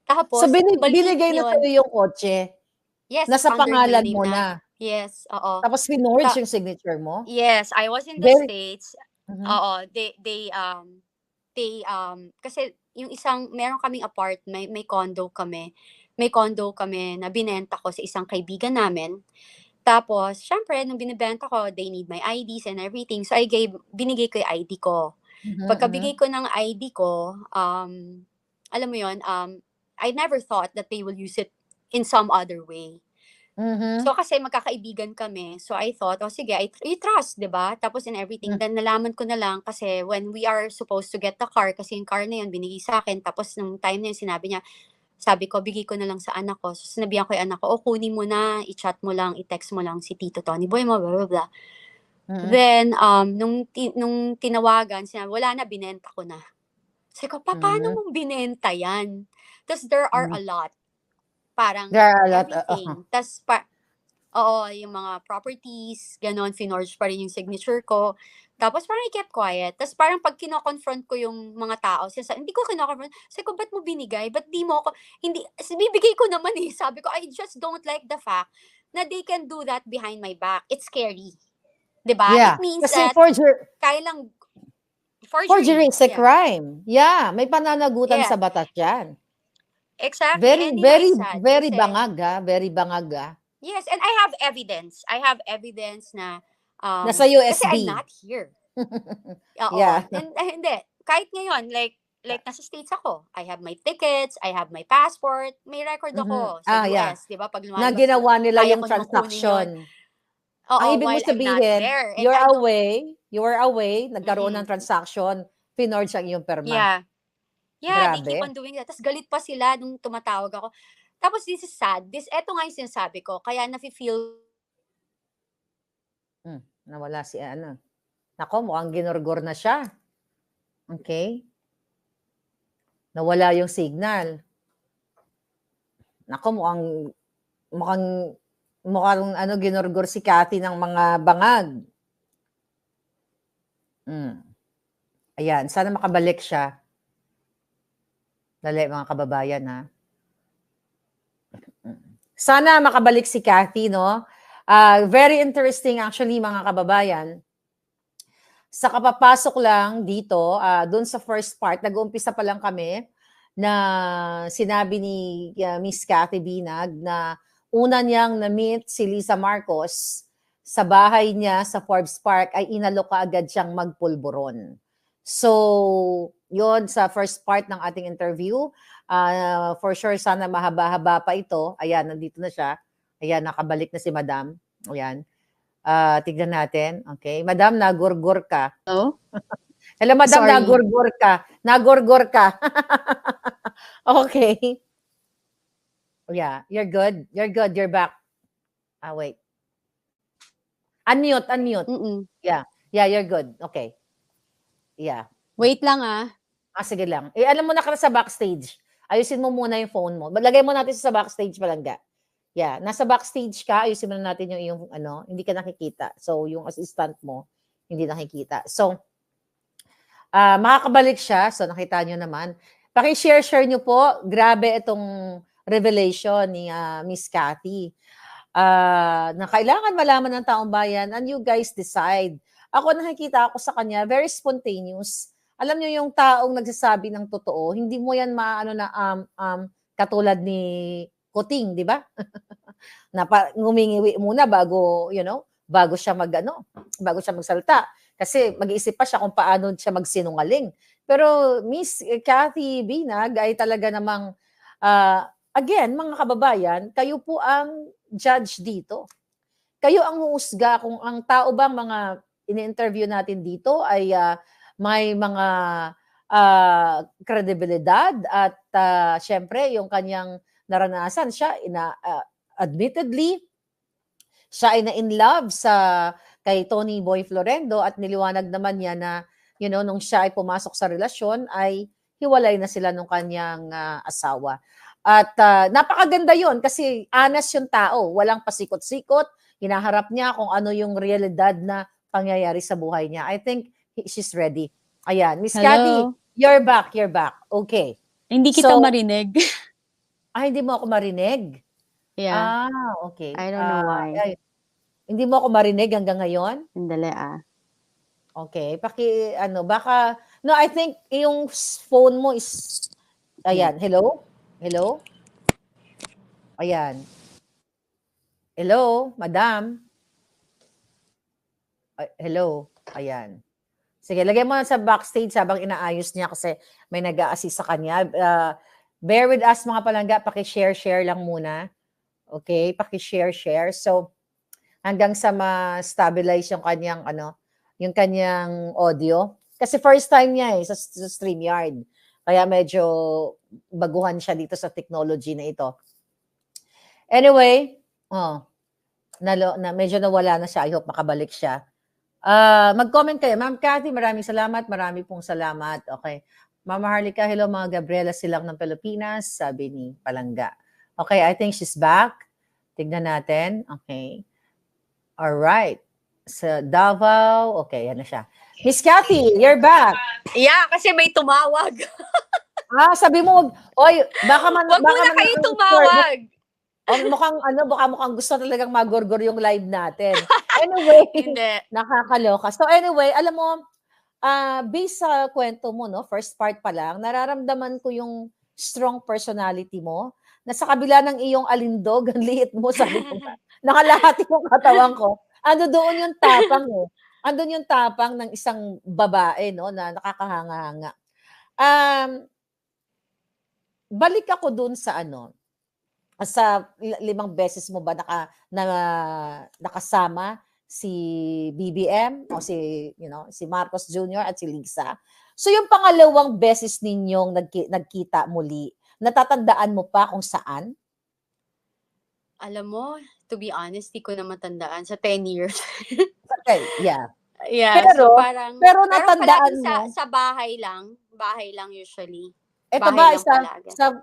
Tapos, so binigay na sa'yo yung kotse? Yes, Nasa under my pangalan name mo na. na? Yes, oo. Tapos finorge yung signature mo? Yes, I was in the States. Oo, they kasi yung meron kaming apartment, may condo kami na binenta ko sa isang kaibigan namin. Tapos, syempre, nung binibenta ko, they need my IDs and everything. So, binigay ko yung ID ko. Pagkabigay ko ng ID ko, alam mo yon, I never thought that they will use it in some other way. So, kasi magkakaibigan kami. So, I thought, sige, I trust, di ba? Tapos in everything. Then, nalaman ko na lang kasi when we are supposed to get the car, kasi yung car na yun, binigay sa akin. Tapos, nung time na yun, sabi ko, bigay ko na lang sa anak ko. So, sinabihan ko yung anak ko, kunin mo na, i-chat mo lang, i-text mo lang si Tito Tony Boy mo, blah, blah, blah. Then, nung tinawagan, sinabi, wala na, binenta ko na. Sabi ko, paano mong binenta yan? Tapos, there are a lot. Parang There are a lot. everything. Tapos, oo, yung mga properties, ganon, finorge pa rin yung signature ko. Tapos parang I kept quiet. Tapos parang pag kino-confront ko yung mga tao, hindi ko kino-confront. Sabi ko, ba't mo binigay? Ba't di mo ako, hindi, bibigay ko naman eh. Sabi ko, I just don't like the fact na they can do that behind my back. It's scary. Diba? Yeah. It means Kasi that kaya lang, forgery is a crime. Yeah. May pananagutan Yeah. sa batas yan. Exactly. Very, And very, sad very kasi, bangag, very bangag. Yes, and I have evidence. Na Nasa kasi USB. I'm not here. Oo. Yeah. And hindi. Kahit ngayon, like nasa States ako. I have my tickets, I have my passport, may record ako sa Yeah. US, di ba? Pag Na lumalabas, ginawa nila kaya yung ko naman kunin yun. transaction. Oo, Ang ibig mo while I'm not sabihin, there. And you were away, nagkaroon ng transaction, finorge ang iyong perma. Yeah. Yeah, they Grabe. keep on doing that. Tapos galit pa sila nung tumatawag ako. Tapos this is sad. Eto nga yung sinasabi ko. Kaya nafe-feel. Nawala si ano. Nako, mukhang ginorgor na siya. Okay. Nawala yung signal. Nako, mukhang ginorgor si Cathy ng mga bangag. Ayan, sana makabalik siya. Dali, mga kababayan, ha. Sana makabalik si Cathy, no? Very interesting, actually, mga kababayan. Sa kapapasok lang dito, dun sa first part, nag-uumpisa pa lang kami na sinabi ni Miss Cathy Binag na una niyang na-meet si Lisa Marcos sa bahay niya sa Forbes Park ay inalok agad siyang magpulburon. So, yon sa first part ng ating interview. For sure, sana mahaba-haba pa ito. Ayan, nandito na siya. Ayan, nakabalik na si Madam. Ayan. Tignan natin. Okay. Madam, nagurgur ka. Hello? Hello, Madam, Sorry. nagurgur ka. Nagurgur ka. Okay. Yeah, you're good. You're good. You're back. Wait. Unmute. Yeah, you're good. Okay. Yeah. Wait lang sige lang. Alam mo na ka sa backstage. Ayusin mo muna yung phone mo. Lagay mo natin sa backstage palangga. Yeah, nasa backstage ka, ayusin mo na natin yung iyong hindi ka nakikita. So, yung assistant mo, hindi nakikita. So, makakabalik siya. So, nakita nyo naman. Paki-share nyo po. Grabe itong revelation ni Miss Cathy. Na kailangan malaman ng taong bayan and you guys decide. Ako nakikita ako sa kanya, very spontaneous. Alam niyo yung taong nagsasabi ng totoo, hindi mo yan katulad ni Kuting, di ba? Na ngumingiwi muna bago siya bago siya magsalita. Kasi mag-iisip pa siya kung paano siya magsinungaling. Pero Miss Cathy Binag ay talaga namang again, mga kababayan, kayo po ang judge dito. Kayo ang huusga kung ang tao bang mga ini-interview natin dito ay may mga kredibilidad at syempre yung kanyang naranasan siya admittedly siya ay na-in love kay Tony Boy Florendo at niliwanag naman niya na nung siya ay pumasok sa relasyon ay hiwalay na sila nung kanyang asawa. At napakaganda yon kasi honest yung tao, walang pasikot-sikot, hinaharap niya kung ano yung realidad na pangyayari sa buhay niya. I think she's ready. Ayan, Miss Cathy, you're back. Okay. Hindi kita marinig. Hindi mo ako marinig? Yeah. Okay. I don't know why. Hindi mo ako marinig hanggang ngayon? Sandali Okay. Baka No, I think yung phone mo is, ayan, hello? Hello? Ayan. Hello, madam? Hello? Ayan. Sige, lagay mo na sa backstage habang inaayos niya kasi may nag-a-assist sa kanya. Bear with us mga palangga, paki-share lang muna. Okay, paki-share. So, hanggang sa ma-stabilize yung kanyang yung kanyang audio. Kasi first time niya sa StreamYard. Kaya medyo baguhan siya dito sa technology na ito. Anyway, medyo nawala na siya. I hope makabalik siya. Mag-comment kayo. Ma'am Cathy, maraming salamat. Marami pong salamat. Okay. Mama Harlika, hello mga Gabriela Silang ng Pilipinas, sabi ni Palangga. Okay, I think she's back. Tignan natin. Okay. Alright. Sa Davao. Okay, yan na siya. Miss Cathy, you're back. Yeah, kasi may tumawag. Sabi mo, oy, baka Wag muna kayo tumawag. Mukhang gusto talagang magorgor yung live natin. Anyway, Hindi. Nakakaloka. So anyway, alam mo, based sa kwento mo, no, first part pa lang, nararamdaman ko yung strong personality mo, na sa kabila ng iyong alindog, ang liit mo, sabi ko, nakalahati yung katawan ko. Doon yung tapang Andun yung tapang ng isang babae, no, na nakakahanga-hanga. Balik ako dun sa sa 5 beses mo ba nakasama si BBM o si Marcos Jr. at si Lisa. So yung pangalawang beses ninyong nagkita muli, natatandaan mo pa kung saan? Alam mo, to be honest, di ko na matandaan sa 10 years. Okay, yeah. Yeah, Pero palagi natandaan mo sa bahay lang usually. Ito ba,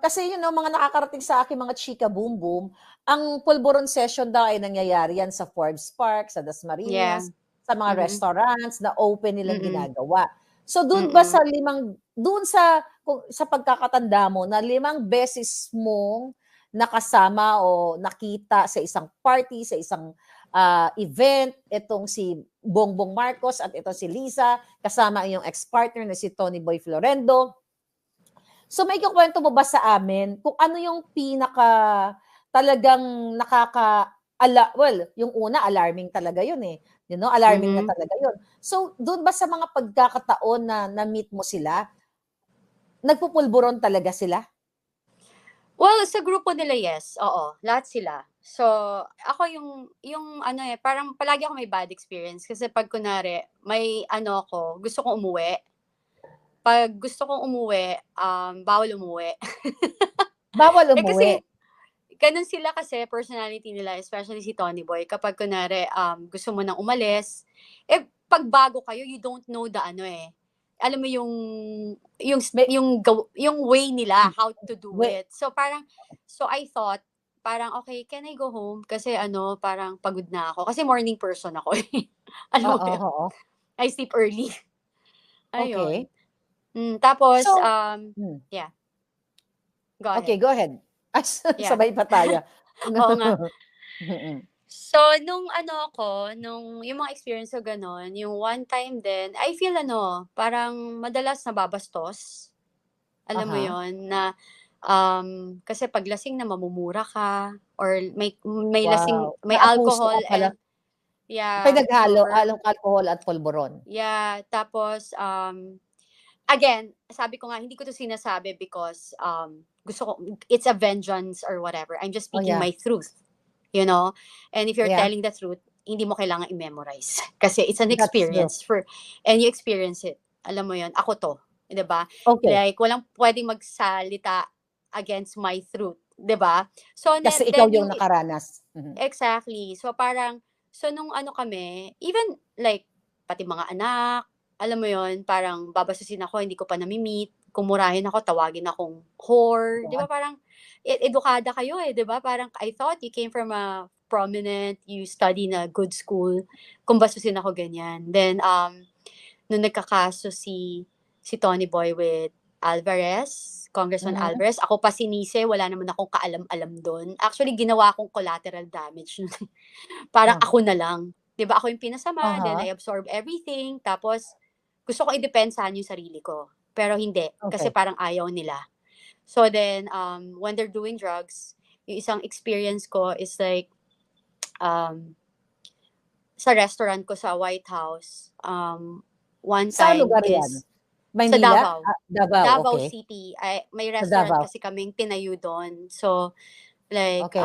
kasi mga nakakarating sa akin, mga chika boom boom, ang pulburon session daw ay nangyayari yan sa Forbes Park, sa Dasmariñas, sa mga restaurants na open nilang ginagawa. So doon ba sa sa pagkakatanda mo na 5 beses mong nakasama o nakita sa isang party, sa isang event, itong si Bongbong Marcos at ito si Lisa, kasama yung ex-partner na si Tony Boy Florendo. So may kukwento mo ba sa amin kung ano yung talagang yung una, alarming talaga yun eh. Alarming na talaga yun. So doon ba sa mga pagkakataon na na-meet mo sila, nagpupulburon talaga sila? Well, sa grupo nila, yes. Oo, lahat sila. So, ako yung parang palagi ako may bad experience kasi pag kunwari, may gusto kong umuwi. Pag gusto kong umuwi, bawal umuwi. Bawal umuwi? Kasi, ganun sila kasi, personality nila, especially si Tony Boy, kapag kunwari, gusto mo nang umalis, pag bago kayo, you don't know the alam mo yung way nila, how to do it. So, I thought, parang, okay, can I go home? Kasi parang pagod na ako. Kasi morning person ako. I sleep early. Ayun. Okay. Tapos, yeah. Go ahead. Okay, go ahead. Sabay pa tayo. Oo nga. So, nung yung mga experience ko ganon, yung one time din, I feel parang madalas nababastos. Alam mo yon na, kasi pag lasing na mamumura ka, or may lasing, may alcohol, and, yeah. Pinaghalo, alcohol at polvoron. Yeah, tapos, again, sabi ko nga, hindi ko to sinasabi because gusto ko, it's a vengeance or whatever. I'm just speaking my truth. And if you're telling the truth, hindi mo kailangan i-memorize. Kasi it's an experience and you experience it. Alam mo yon, ako to. Diba? Okay. Like, walang pwedeng magsalita against my truth. Diba? So, kasi ikaw yung nakaranas. Exactly. So, parang, nung kami, even like, pati mga anak, alam mo yon, parang babasusin ako, hindi ko pa nami-meet. Kung murahin ako, tawagin akong whore. Di ba parang, edukada kayo di ba? Parang, I thought you came from a prominent, you study na good school. Kung basusin ako ganyan. Then, nung nagkakaso si Tony Boy with Alvarez, Congressman Alvarez, ako pa si Nice, wala naman akong kaalam-alam doon. Actually, ginawa akong collateral damage. Parang ako na lang. Di ba? Ako yung pinasama, then I absorb everything. Tapos, gusto ko i-depensahan yung sarili ko. Pero hindi. Kasi Okay. parang ayaw nila. So then, when they're doing drugs, yung isang experience ko is like, um, sa restaurant ko sa White House, one Saan time lugar yan? is sa Maynila? Davao. Davao, Davao okay. City. May Sa restaurant Davao. kasi kaming tinayo doon. So, like, Okay.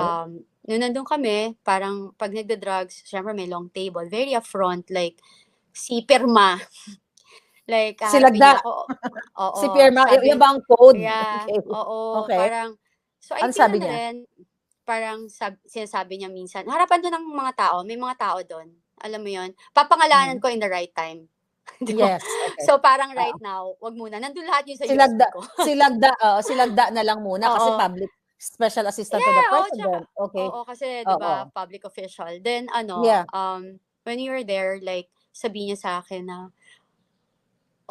nung nandun kami, parang pag nagda-drugs, syempre may long table. Very upfront, like, si Pirma. Like, Si haharapin niya Lagda. ako. Si Oo, Pirma. Yung sabi, ba ang code? yeah, Okay. oo, Okay. parang, so I Ano think sabi ano niya? rin, parang sinasabi niya minsan, harapan doon ng mga tao, may mga tao doon. Alam mo yon, papangalanan Mm. ko in the right time. Di ba? Yes. Okay. So parang Oo. right now, wag muna. Nandun lahat yun sa Si USB Lagda, ko. si Lagda na lang muna kasi Oo. public special assistant to the Yeah, oo, tsaka, president. Okay. oo, kasi, di ba, Oo. public official. Then, Yeah. when you were there, like, sabi niya sa akin na,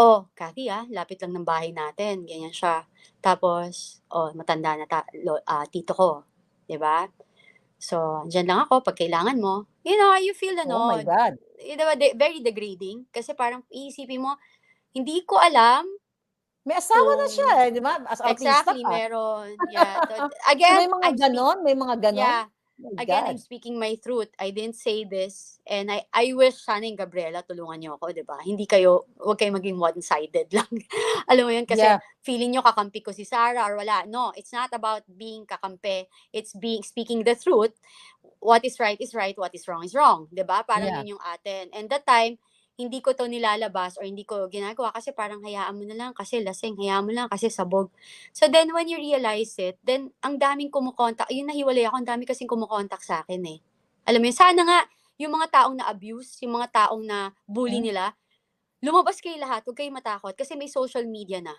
oh, Kathy, lapit lang ng bahay natin. Ganyan siya. Tapos, oh, matanda na tito ko. Di ba? So, dyan lang ako pag kailangan mo. You know, you feel, Oh my God. diba, very degrading. Kasi parang iisipin mo, hindi ko alam May asawa na siya kung, eh, di ba? As artista exactly, ka. meron. Yeah. So Again, may mga ganon? May mga ganon? yeah. Oh my Again, God. I'm speaking my truth. I didn't say this. And I wish sana yung Gabriela, tulungan niyo ako, di ba? Huwag kayo maging one-sided lang. Alam mo yun, kasi Yeah. feeling niyo kakampi ko si Sarah or wala. No, it's not about being kakampi. It's speaking the truth. What is right, what is wrong, di ba? Parang Yeah. yun yung atin. And that time, hindi ko to nilalabas or hindi ko ginagawa kasi parang hayaan mo na lang kasi lasing, hayaan mo lang kasi sabog. So then when you realize it, then ang daming kumukontak, yun nahiwalay ako, ang dami kasing kumukontak sa akin eh. Alam mo yun, sana nga yung mga taong na abuse, yung mga taong na bully nila, lumabas kayo lahat, huwag kayo matakot kasi may social media na.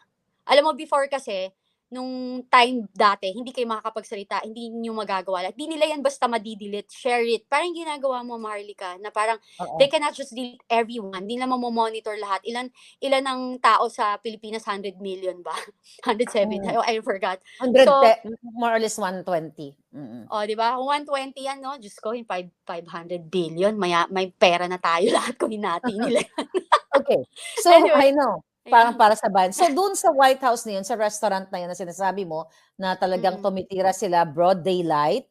Alam mo, before kasi, nung time dati, hindi kayo makakapagsalita, hindi niyo magagawa. Hindi nila yan basta madidelete, share it. Parang ginagawa mo, Maharlika, na parang Oo. they cannot just delete everyone. Hindi nila mamomonitor lahat. Ilan ang tao sa Pilipinas? 100 million ba? 107. I forgot. 100, So, more or less 120. Mm-mm. di ba? Kung 120 yan, no? Diyos ko, yung 500 billion. May pera na tayo lahat kung hinati nila. Okay. So, Anyway, I know. Parang para sa bayan. So, doon sa White House na yun, sa restaurant na yun na sinasabi mo, na talagang tumitira sila broad daylight,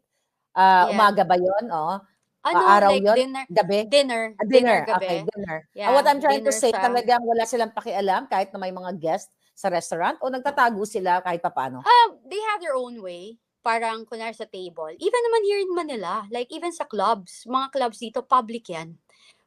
Yeah. umaga ba yun? Oo. Ano, Araw like yun? dinner, Gabi? dinner Okay, gabi. dinner. Yeah, What I'm trying to dinner say, siya. talagang wala silang pakialam kahit na may mga guest sa restaurant o nagtatago sila kahit papaano? They have their own way. Parang kunwari sa table. Even naman here in Manila, like even sa clubs, mga clubs dito, public yan.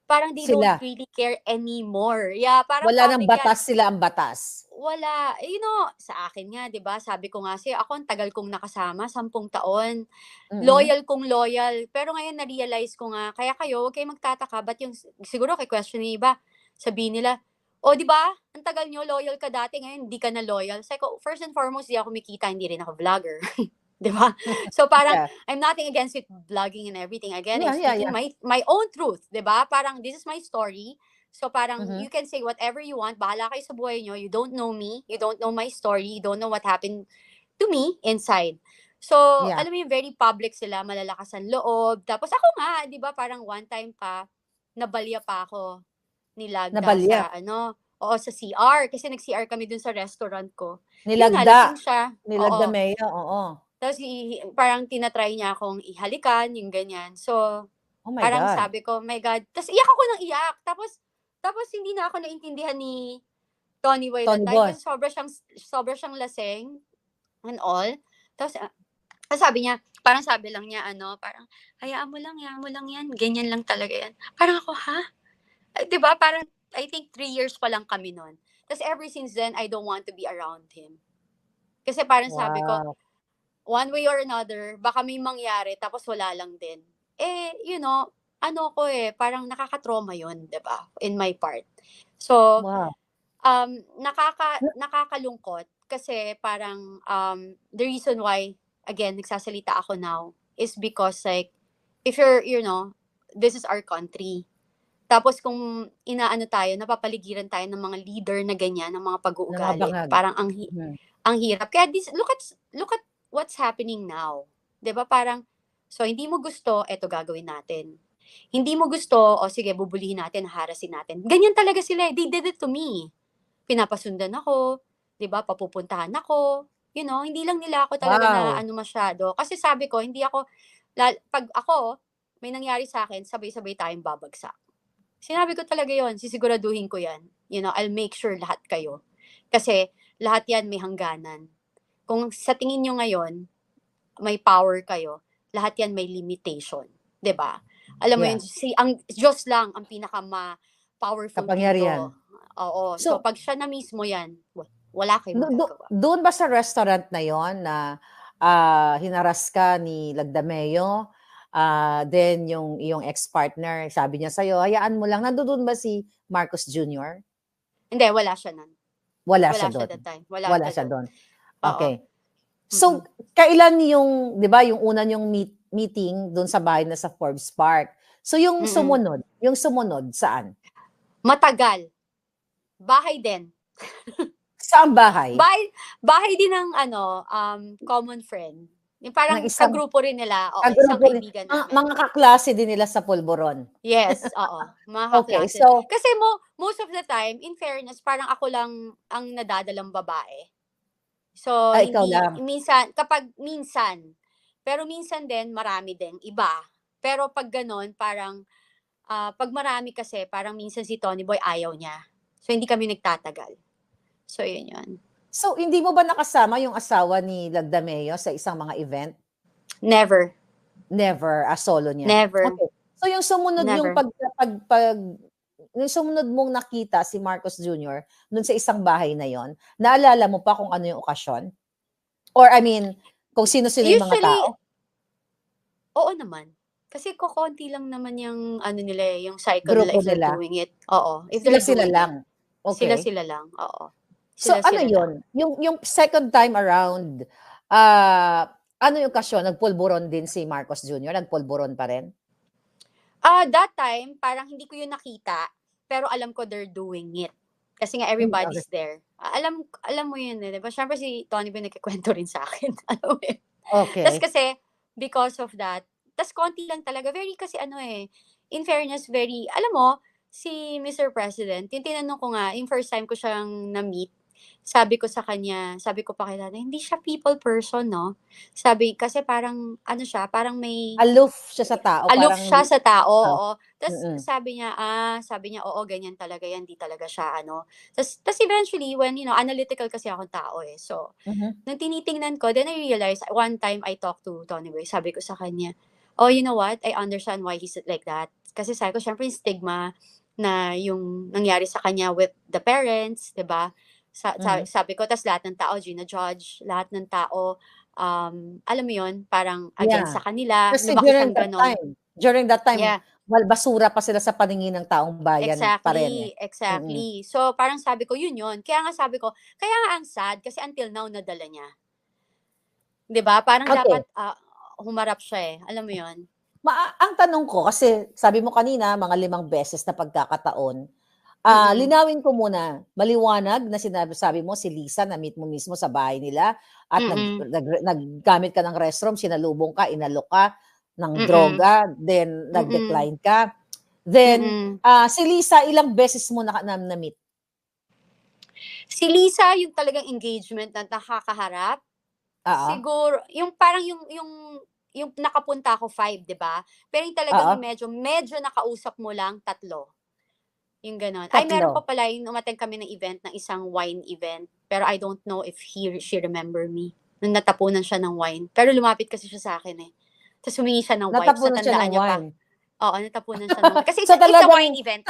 Parang they Sila. don't really care anymore. Yeah, parang Wala ng public batas yan. sila ang batas. Wala. You know, sa akin nga, di ba? Sabi ko nga siya, ako ang tagal kong nakasama, 10 taon. Loyal kong loyal. Pero ngayon, na-realize ko nga, kaya kayo, huwag kayo magtataka. But yung, siguro kay question ni iba, sabihin nila, o di ba? Ang tagal nyo, loyal ka dati, ngayon hindi ka na loyal. Sabi ko, first and foremost, di ako kumikita, hindi rin ako vlogger. Di ba? So parang, Yeah. I'm nothing against it, vlogging and everything. Again, I'm Yeah, speaking my own truth. Di ba? Parang, this is my story. So parang, Mhm. you can say whatever you want. Bahala kayo sa buhay nyo. You don't know me. You don't know my story. You don't know what happened to me inside. So, Yeah. alam mo yung very public sila, malalakas ang loob. Tapos ako nga, di ba, parang one time pa, nabalya pa ako ni Lagda Nabalya? sa CR. Kasi nag-CR kami dun sa restaurant ko. Nilagda. Yun, nalasing siya. Nilagda Oo. Mea, oo. Tapos parang tinatry niya akong ihalikan, yung ganyan. So, Oh my parang God. sabi ko, my God. Tapos iyak ako ng iyak. Tapos hindi na ako naintindihan ni Tony Boy that Tony time. Boy. Kasi sobra siyang lasing and all. Tapos sabi niya, parang sabi lang niya, parang, hayaan mo lang yan. Ganyan lang talaga yan. Parang ako, ha? Diba? Parang, I think 3 years pa lang kami nun. Tapos ever since then, I don't want to be around him. Kasi parang sabi ko, Wow. one way or another, baka may mangyari, tapos wala lang din. You know, parang nakaka-trauma yun, diba? In my part. So, Wow. nakakalungkot kasi parang the reason why, again, nagsasalita ako now is because like, if this is our country. Tapos kung napapaligiran tayo ng mga leader na ganyan, ng mga pag-uugali, Nangabangag. parang ang hirap. Kaya look at what's happening now. 'Di ba? Parang, so hindi mo gusto, eto gagawin natin. Hindi mo gusto, o sige, bubulihin natin, harasin natin. Ganyan talaga sila. They did it to me. Pinapasundan ako, 'di ba? Papupuntahan ako. Hindi lang nila ako talaga na Wow. ano masyado. Kasi sabi ko, hindi ako, pag ako, may nangyari sa akin, sabay-sabay tayong babagsak. Sinabi ko talaga yon, sisiguraduhin ko yan. I'll make sure lahat kayo. Kasi lahat yan may hangganan. Kung sa tingin nyo ngayon, may power kayo, lahat yan may limitation. 'Di ba? Alam mo Yeah. yun, ang Diyos lang ang pinaka-powerful Kapangyarihan. dito. Oo. So, So, pag siya na mismo yan, wala kayong magagawa. doon ba sa restaurant na yon na hinaras ka ni Lagdameo, then yung iyong ex-partner, sabi niya sa'yo, hayaan mo lang, nandoon ba si Marcos Jr.? Hindi, wala siya nun. Wala Wala siya siya doon. that time. Wala siya doon. Oo. Okay. So, kailan yung, di ba, yung una yung meeting doon sa bahay na sa Forbes Park? So, yung sumunod, saan? Matagal. Bahay din. Saan bahay? Bahay din ng common friend. Yung parang kagrupo rin nila. Oo, isang kaibigan namin. Mga kaklase din nila sa Pulburon. Yes, oo. Mga Okay, kaklase. so, Kasi most of the time, in fairness, parang ako lang ang nadadalang babae. So, ikaw hindi, lang. minsan. Pero minsan din, marami din, iba. Pero pag ganon, parang, pag marami kasi, parang minsan si Tony Boy ayaw niya. So, hindi kami nagtatagal. So, yun. So, hindi mo ba nakasama yung asawa ni Lagdameo sa isang mga event? Never. Never, solo niya? Never. Okay. So, yung sumunod yung yung sumunod mong nakita si Marcos Jr. dun sa isang bahay na yon, naalala mo pa kung ano yung okasyon? Or I mean, kung sino-sino yung mga tao? Oo naman. Kasi kokonti lang naman yung nila, yung cycle Grupo nila if they're nila? doing it. Oo. If Sila lang? Okay. Sila lang. Oo. So, ano yun? Yung second time around, ano yung okasyon? Nagpulburon din si Marcos Jr.? Nagpulburon pa rin? That time, parang hindi ko yun nakita, pero alam ko they're doing it. Kasi nga everybody's there. Alam mo yun, di ba? Siyempre si Tony ba nagkikwento rin sa akin. Alam mo yun? Okay. Tapos kasi, because of that, tas konti lang talaga. Very kasi in fairness, alam mo, si Mr. President, yung tinanong ko nga, yung first time ko siyang na-meet, sabi ko sa kanya, sabi ko pa kay Lana, hindi siya people person, no? Sabi, kasi parang, parang may... Aloof siya sa tao. Aloof siya sa tao, oo. Tapos sabi niya, oo, ganyan talaga yan, di talaga siya, Tapos eventually, when, analytical kasi akong tao eh. So, nung tinitingnan ko, then I realized, one time I talked to Tony Boy, sabi ko sa kanya, oh, you know what? I understand why he's like that. Kasi sabi ko, syempre yung stigma na yung nangyari sa kanya with the parents, diba? Sabi ko, tas lahat ng tao, Gina Judge, lahat ng tao, alam mo yun, parang against sa kanila. Kasi during that time, basura pa sila sa paningin ng taong bayan pa rin. Exactly. So, parang sabi ko, yun. Kaya nga sabi ko, kaya nga ang sad, kasi until now, nadala niya. Diba? Parang dapat humarap siya eh. Alam mo yun? Ang tanong ko, kasi sabi mo kanina, mga 5 beses na pagkakataon, linawin ko muna, maliwanag na sabi mo si Lisa, na-meet mo mismo sa bahay nila at naggamit ka ng restroom, sinalubong ka, inalok ka ng droga, then nag-decline ka. Then, si Lisa, ilang beses mo na-meet? Si Lisa, yung talagang engagement na nakakaharap, siguro, yung parang yung nakapunta ako 5, di ba? Pero yung talagang medyo nakausap mo lang 3. Yung gano'n. Ay, meron pa pala, yung umattend kami ng event, ng isang wine event. Pero I don't know if she remember me. Nung natapunan siya ng wine. Pero lumapit kasi siya sa akin eh. Tapos humingi siya ng wine. Natapunan siya ng wine? Oo, natapunan siya ng wine. Kasi it's a wine event.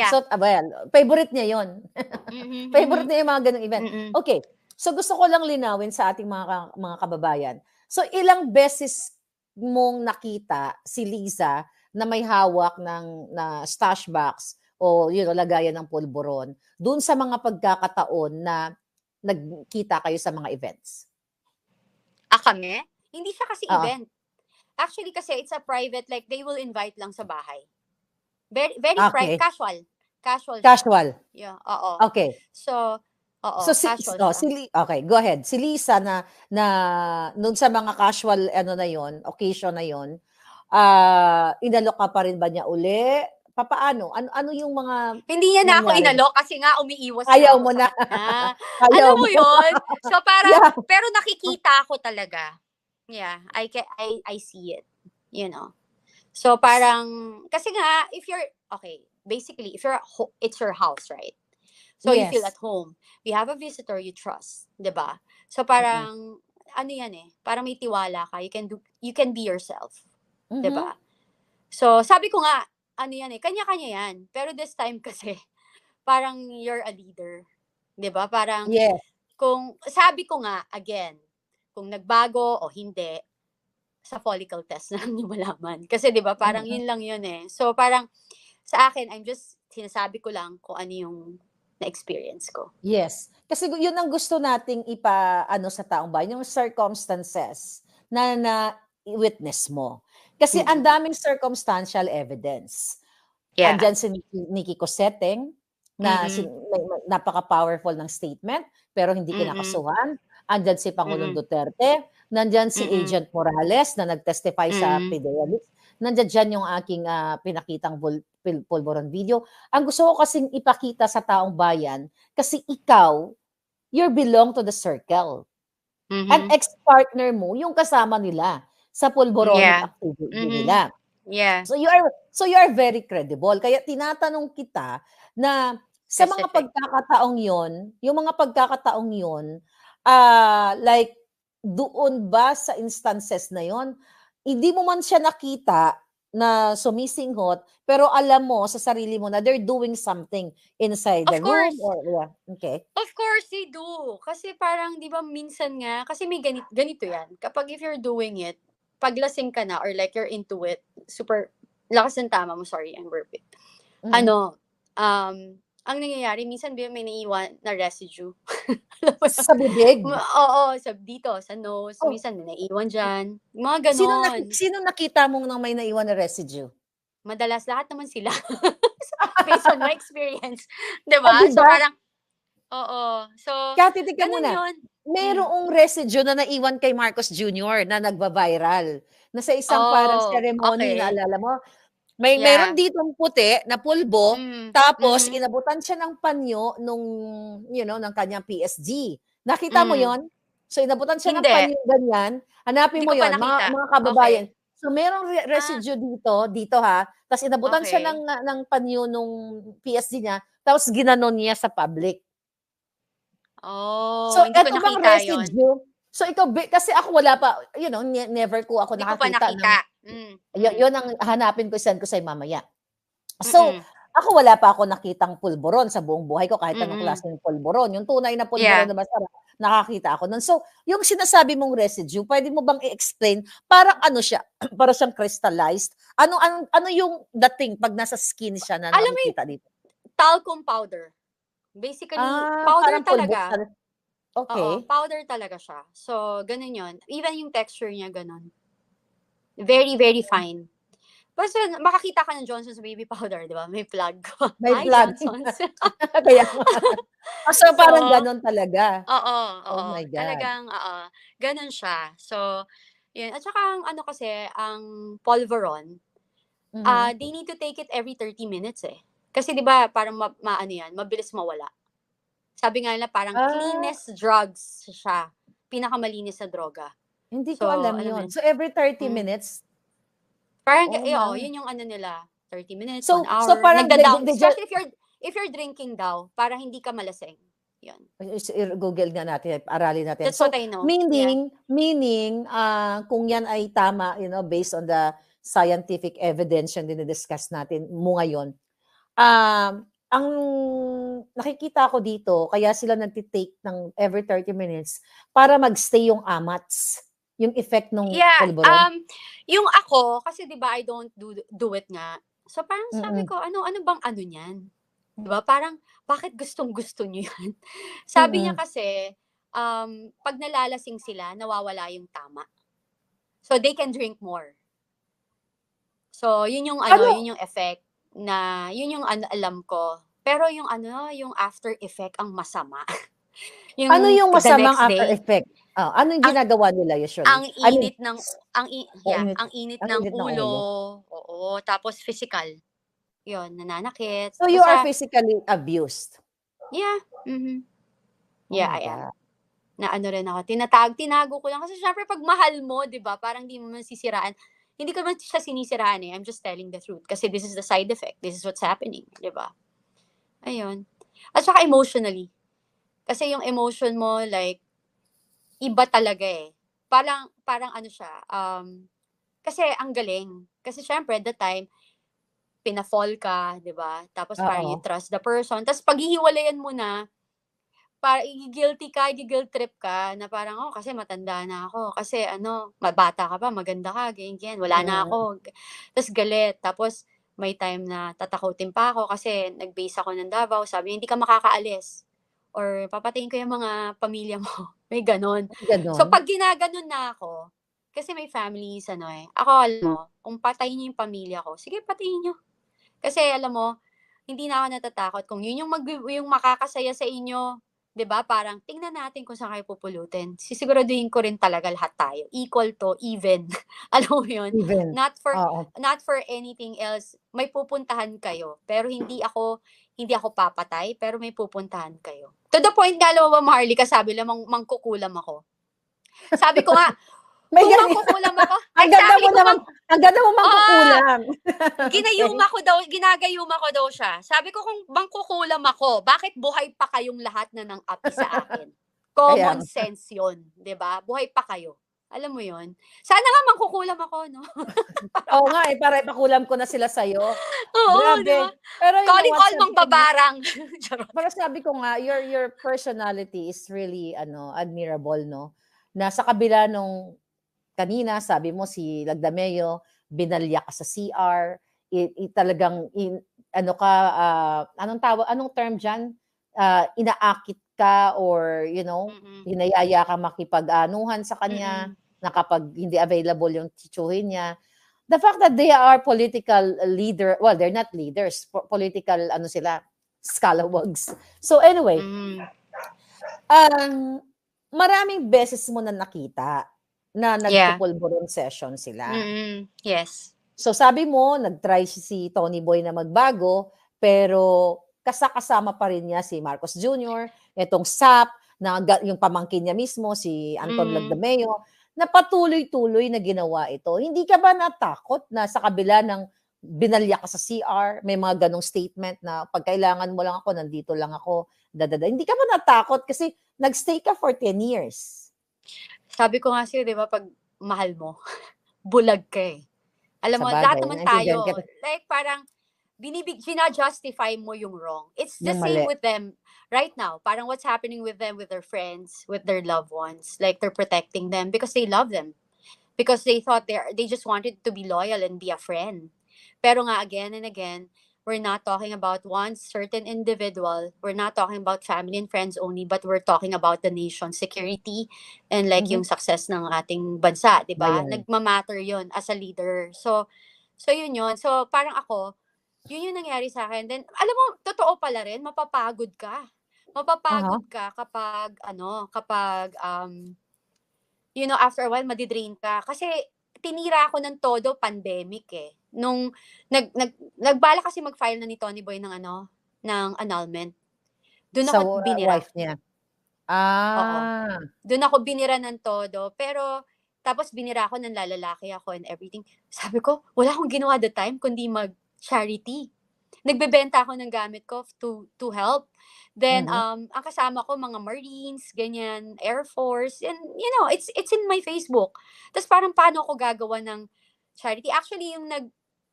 So, well, favorite niya yun. Favorite niya yung mga ganong event. Okay. So, gusto ko lang linawin sa ating mga kababayan. So, ilang beses mong nakita si Lisa na may hawak na stash box o lagayan ng pulburon doon sa mga pagkakataon na nagkita kayo sa mga events? Kami? Hindi siya kasi event. Actually, kasi it's a private, like they will invite lang sa bahay. Very private, casual. Yeah, oo. Okay. So, okay, go ahead. Si Lisa na doon sa mga casual occasion na yon, Inalok ka pa rin ba niya uli? Papaano? Ano yung mga Hindi niya na ako nangyari? inalok kasi nga umiiwas Ayaw na ako mo sa na. kanya. Ayaw Alam mo mo. yun? So parang, Yeah. pero nakikita ako talaga. Yeah, I see it. You know. So parang, kasi nga, if you're, okay, basically, if you're, it's your house, right? So you feel Yes. at home. We have a visitor you trust, 'di ba? So parang, ano yan eh, parang may tiwala ka. You can be yourself. 'Di Mhm. ba? So, sabi ko nga, ano yan eh, kanya-kanya yan. Pero this time kasi, parang you're a leader. 'Di ba? Parang, Yes. kung, sabi ko nga, again, kung nagbago o hindi, sa follicle test na lang niyo malaman. Kasi 'di ba, parang Mhm. yun lang yun eh. So, parang, sa akin, sinasabi ko lang kung ano yung na-experience ko. Yes. Kasi yun ang gusto nating ano sa taong bayan, yung circumstances na witness mo. Kasi ang Mm-mm. daming circumstantial evidence. Yeah. Andyan si Nikki Cosseteng na Mm-mm. napaka-powerful ng statement pero hindi Mm-mm. kinakasuhan. Andyan si Pangulong Mm-mm. Duterte, nandyan si Mm-mm. Agent Morales na nag-testify sa Mm-mm. PDL. Nandiyan dyan yung aking pinakitang pulburon video. Ang gusto ko kasing ipakita sa taong bayan, kasi ikaw, you belong to the circle. An Mhm. ex-partner mo, yung kasama nila sa pulboronic Yeah. activity Mhm. nila. Yeah. So you are very credible. Kaya tinatanong kita na sa mga Specific. pagkakataong yon, yung mga pagkakataong yon, like doon ba sa instances na yon, hindi mo man siya nakita na sumisinghot, pero alam mo sa sarili mo na they're doing something inside the Of room course. or yeah, okay. Of course they do. Kasi parang 'di ba minsan nga kasi may ganito 'yan. Kapag if you're doing it, paglasing ka na or like you're into it, super lakas ng tama mo, sorry, I'm burping. Mhm. Ano, ang nangyayari minsan may naiiwan na residue. Alam mo Sa bibig. Oo, dito, sa nose, Oh, minsan may naiiwan diyan, mga gano'n. sino nakita mong nang may naiwan na residue? Madalas lahat naman sila. Based on my experience, 'di Oh, ba? 'di So ba? parang oo. So, Kati, tignan mo gano'n na. 'yun. Merong residue na naiwan kay Marcos Jr. na nagba-viral. Na sa isang parang Oh, ceremony, okay. naalala mo? Yeah. Meron ditong puti na pulbo, Mm. tapos Mhm. inabutan siya ng panyo nung, ng kanyang PSG. Nakita mo Mm. yon? So inabutan siya ng Hindi. panyo ganyan, hanapin Hindi mo ko pa yon, mga nakita. mga Okay. kababayan. So merong Ah, residue dito ha, tapos inabutan siya okay. ng panyo nung PSG niya, tapos ginanon niya sa public. So, Oh, hindi ko eto bang nakita 'yon. residue, so ikaw kasi ako wala pa, never ko ako Hindi ko pa nakakita ng, nakita. yun ang hanapin ko, send ko sa'yo mamaya. So, Mm. ako wala pa ako nakitang pulburon sa buong buhay ko, kahit anong Mm. klaseng pulburon, yung tunay na pulburon Yeah. na masarap, nakakita ako nun. So, yung sinasabi mong residue, puwede mo bang i-explain, parang ano siya, para siyang crystallized? Ano yung dating 'pag nasa skin siya na Alam mo yung makikita dito? talcum powder. Basically, powder Parang pulbo talaga. Oo, okey. powder talaga siya. So, gano'n 'yon. Even yung texture niya gano'n. Very, very fine. Basta makakita ka ng Johnson's baby powder, 'di ba? May plug ko. May Hi, plug. Johnson's. Kaya nga. So, So, parang gano'n talaga? oo, Oh oo. my God. Talagang, gano'n siya. So, 'yun. At saka ang ano kasi, ang Polveron, Mhm. they need to take it every 30 minutes eh. Kasi 'di ba parang maano 'yan, mabilis mawala. Sabi nga nila parang Ah, cleanest drugs siya, pinakamalinis na droga. hindi ko So, alam alam mo 'yun. 'yun? So, every 30 Hmm. minutes? Parang Oh, my. 'yun yung ano nila, 30 minutes, 1 So hour, parang nagda-down they just especially if you're drinking daw, para hindi ka malasing, 'yun. Google nga natin, aralin natin. That's what So, I know, yeah. meaning, kung yan ay tama, based on the scientific evidence yung dini-discuss natin mo ngayon, ang nakikita ko dito, kaya sila nagte-take ng every 30 minutes para mag-stay yung amats, yung effect nung Yeah, pulburon. yung ako kasi 'di ba I don't do it nga. So parang sabi Mm. ko, ano bang ano niyan? 'Di ba parang bakit gustong-gusto niyo 'yan? Sabi niya Mm. kasi, 'pag nalalasing sila nawawala yung tama. So they can drink more. So yun yung ano, Ano yun yung effect na yun yung ano alam ko. Pero yung ano, yung after effect ang masama. Ano yung the masamang next after day, effect? Ano yung ang ginagawa nila usually? ang I mean, init ng init ang init ang ng init ng ulo, ulo. oo, tapos physical, 'yun, nananakit, So you are basta physically abused? yeah, mhm. Oh Yeah, my I am. God. Na ano rin ako, tinago ko lang kasi siyempre 'pag mahal mo, 'di ba, parang di mo man sisiraan. Hindi ko naman siya sinisiraan, I'm just telling the truth kasi this is the side effect, this is what's happening, 'di ba? Ayun. At saka emotionally, kasi yung emotion mo like iba talaga, eh. Parang parang ano siya, kasi ang galing. Kasi siyempre that time pina-fall ka, 'di ba? Tapos parang you Oo. trust the person, tapos paghihiwalayan mo na, para igi-guilty ka, igi-guilt trip ka na parang, "Oh, kasi matanda na ako, kasi ano, bata ka pa, maganda ka, ganyan, wala na Mm. ako." Ta's galit, tapos may time na tatakutin pa ako kasi nag-base ako ng Davao, sabi niya, "Hindi ka makakaalis or papatayin ko yung mga pamilya mo." May gano'n. So, Gano'n? 'pag ginaganon na ako, kasi may families ano, eh, ako alam mo, kung patayin niyo yung pamilya ko, sige patayin niyo. Kasi alam mo, hindi na ako natatakot kung yun yung makakasaya sa inyo, 'di ba? Parang tingnan natin kung saan kayo pupulutin. Sisiguraduhin ko rin talaga lahat tayo, equal to even. Alam mo yun? Even? Not for Oo. not for anything else. May pupuntahan kayo, pero hindi ako papatay, pero may pupuntahan kayo. To the point nga alam mo ba, Marley, kasabi lang mangkukulam ako. Sabi ko nga, May kung ganyan. mangkukulam ako, Ang ganda exactly mo kung naman, ang ganda mo oo, mangkukulam. Okay. ginagayuma ko daw siya. Sabi ko, kung mangkukulam ako, bakit buhay pa kayong lahat na ng api sa akin? Kaya Common sense 'yun, 'di ba? Buhay pa kayo. Alam mo 'yun? Sana nga mangkukulam ako 'no? oo nga, eh, para ipakulam ko na sila sa'yo. Oo, 'di ba? Grabe. Pero you know Calling what, all sabi ko nga mangbabarang. Charot. pero sabi ko nga, your personality is really admirable 'no, na sa kabila nung kanina sabi mo si Lagdameo, binalya ka sa CR, talagang ano ka, anong term diyan? Inaakit ka or Mm, hinayaya ka makipag-anuhan sa kanya mm. na kapag hindi available yung titsuhin niya. The fact that they are political leader, well, they're not leaders, political sila, scalawags. So anyway, Hmm, um, maraming beses mo na nakita na yeah. nagpupulburon session sila. Yes. So sabi mo, nag-try si Tony Boy na magbago, pero kasama pa rin niya si Marcos Jr., itong SAP, yung pamangkin niya mismo, si Anton Mm. Lagdameo, na patuloy-tuloy na ginawa ito. Hindi ka ba natakot na sa kabila ng binalya ka sa CR, may mga ganong statement na pag kailangan mo lang ako, nandito lang ako, dadada. Hindi ka ba natakot kasi nagstay ka for 10 years? Sabi ko nga sa'yo, 'di ba, 'pag mahal mo, bulag ka, eh. Alam mo, lahat Sabagay, naman naintindihan tayo, kita, like parang justify mo yung wrong. It's the yung same mali. with them right now. Parang what's happening with them, with their friends, with their loved ones. Like they're protecting them because they love them. Because they thought they just wanted to be loyal and be a friend. Pero nga again and again, we're not talking about one certain individual. We're not talking about family and friends only, but we're talking about the nation's security and like Mhm. yung success ng ating bansa, 'di ba? Bayan. Nagma-matter 'yon as a leader. So yun 'yon. So parang ako, yun yung nangyari sa akin. Then alam mo, totoo pala rin, mapapagod ka. Aha. Mapapagod ka kapag after a while madi-drain ka. Kasi tinira ako ng todo pandemic, eh. Nung nagbalak kasi mag-file na ni Tony Boy ng annulment. Dun Sa ako binira, wife niya? oo. Ah, Dun ako binira ng todo, pero tapos binira ako ng lalalaki ako and everything. Sabi ko, wala akong ginawa that time kundi mag-charity. Nagbebenta ako ng gamit ko to help. Then, mhm. ang kasama ko mga Marines, ganyan, Air Force, and it's in my Facebook. Tapos parang paano ako gagawa ng charity? Actually, yung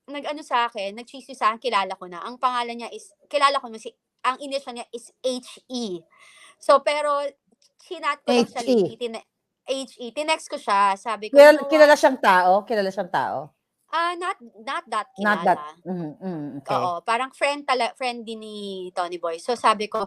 nag-ano sa akin, nag-chismis sa akin, kilala ko na. Ang pangalan niya is, kilala ko na ang initial niya is HE. So, pero, chinat ko lang siya lately, HE. HE. Tinext ko siya, sabi ko, you know what? Kilala siyang tao? Kilala siyang tao? Not that Not that kilala. okey. Oo, parang friend din ni Tony Boy. So sabi ko,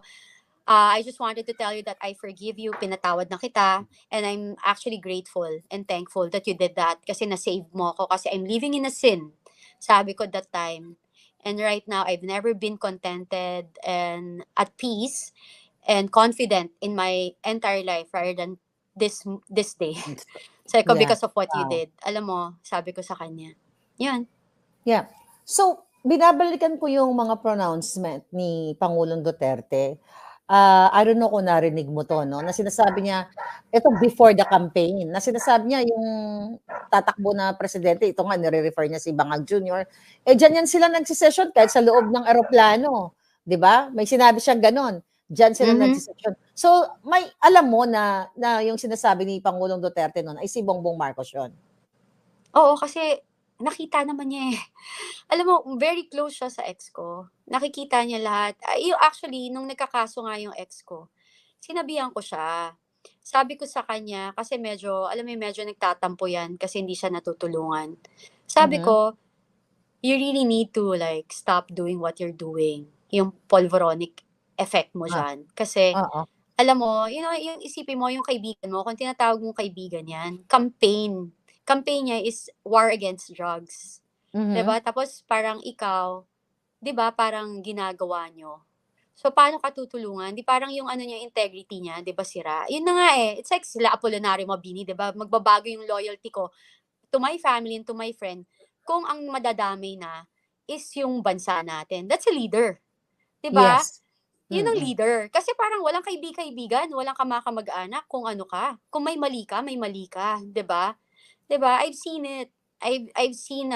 I just wanted to tell you that I forgive you, pinatawad na kita, and I'm actually grateful and thankful that you did that kasi na-save mo ako kasi I'm living in a sin. Sabi ko that time. And right now, I've never been contented and at peace. and confident in my entire life rather than this day. Sabi ko, Yeah. because of what you Wow. did. Alam mo, sabi ko sa kanya. Yan. Yeah. So, binabalikan ko yung mga pronouncement ni Pangulong Duterte. I don't know kung narinig mo to, no? Na sinasabi niya, ito before the campaign, na sinasabi niya yung tatakbo na presidente, ito nga, nire-refer niya si Bangag Jr. Dyan yan sila nagsisession kahit sa loob ng eroplano. Di ba? May sinabi siyang ganon. Diyan sila nagsisession. So, may alam mo na yung sinasabi ni Pangulong Duterte noon ay si Bongbong Marcos yun. Oo, kasi nakita naman niya eh. Alam mo, very close siya sa ex ko. Nakikita niya lahat. Actually, nung nagkakaso nga yung ex ko, sinabihan ko siya. Sabi ko sa kanya, kasi medyo nagtatampo yan kasi hindi siya natutulungan. Sabi ko, you really need to like stop doing what you're doing. Yung polvoronic effect mo dyan. Kasi, alam mo, yung isipin mo, yung kaibigan mo, kung tinatawag mong kaibigan yan, campaign niya is war against drugs. Diba? Tapos parang ikaw, diba, parang ginagawa nyo. So, paano ka tutulungan? Di parang yung niya, integrity niya, diba, sira? Yun na nga eh. It's like sila Apolinario Mabini, diba? Magbabago yung loyalty ko to my family and to my friend kung ang madadamay na is yung bansa natin. That's a leader. Diba? Yes. Yun ang leader. Kasi parang walang kaibigan, walang kamag-anak kung ano ka. Kung may mali ka, may mali ka. Diba? Diba? I've seen it. I've seen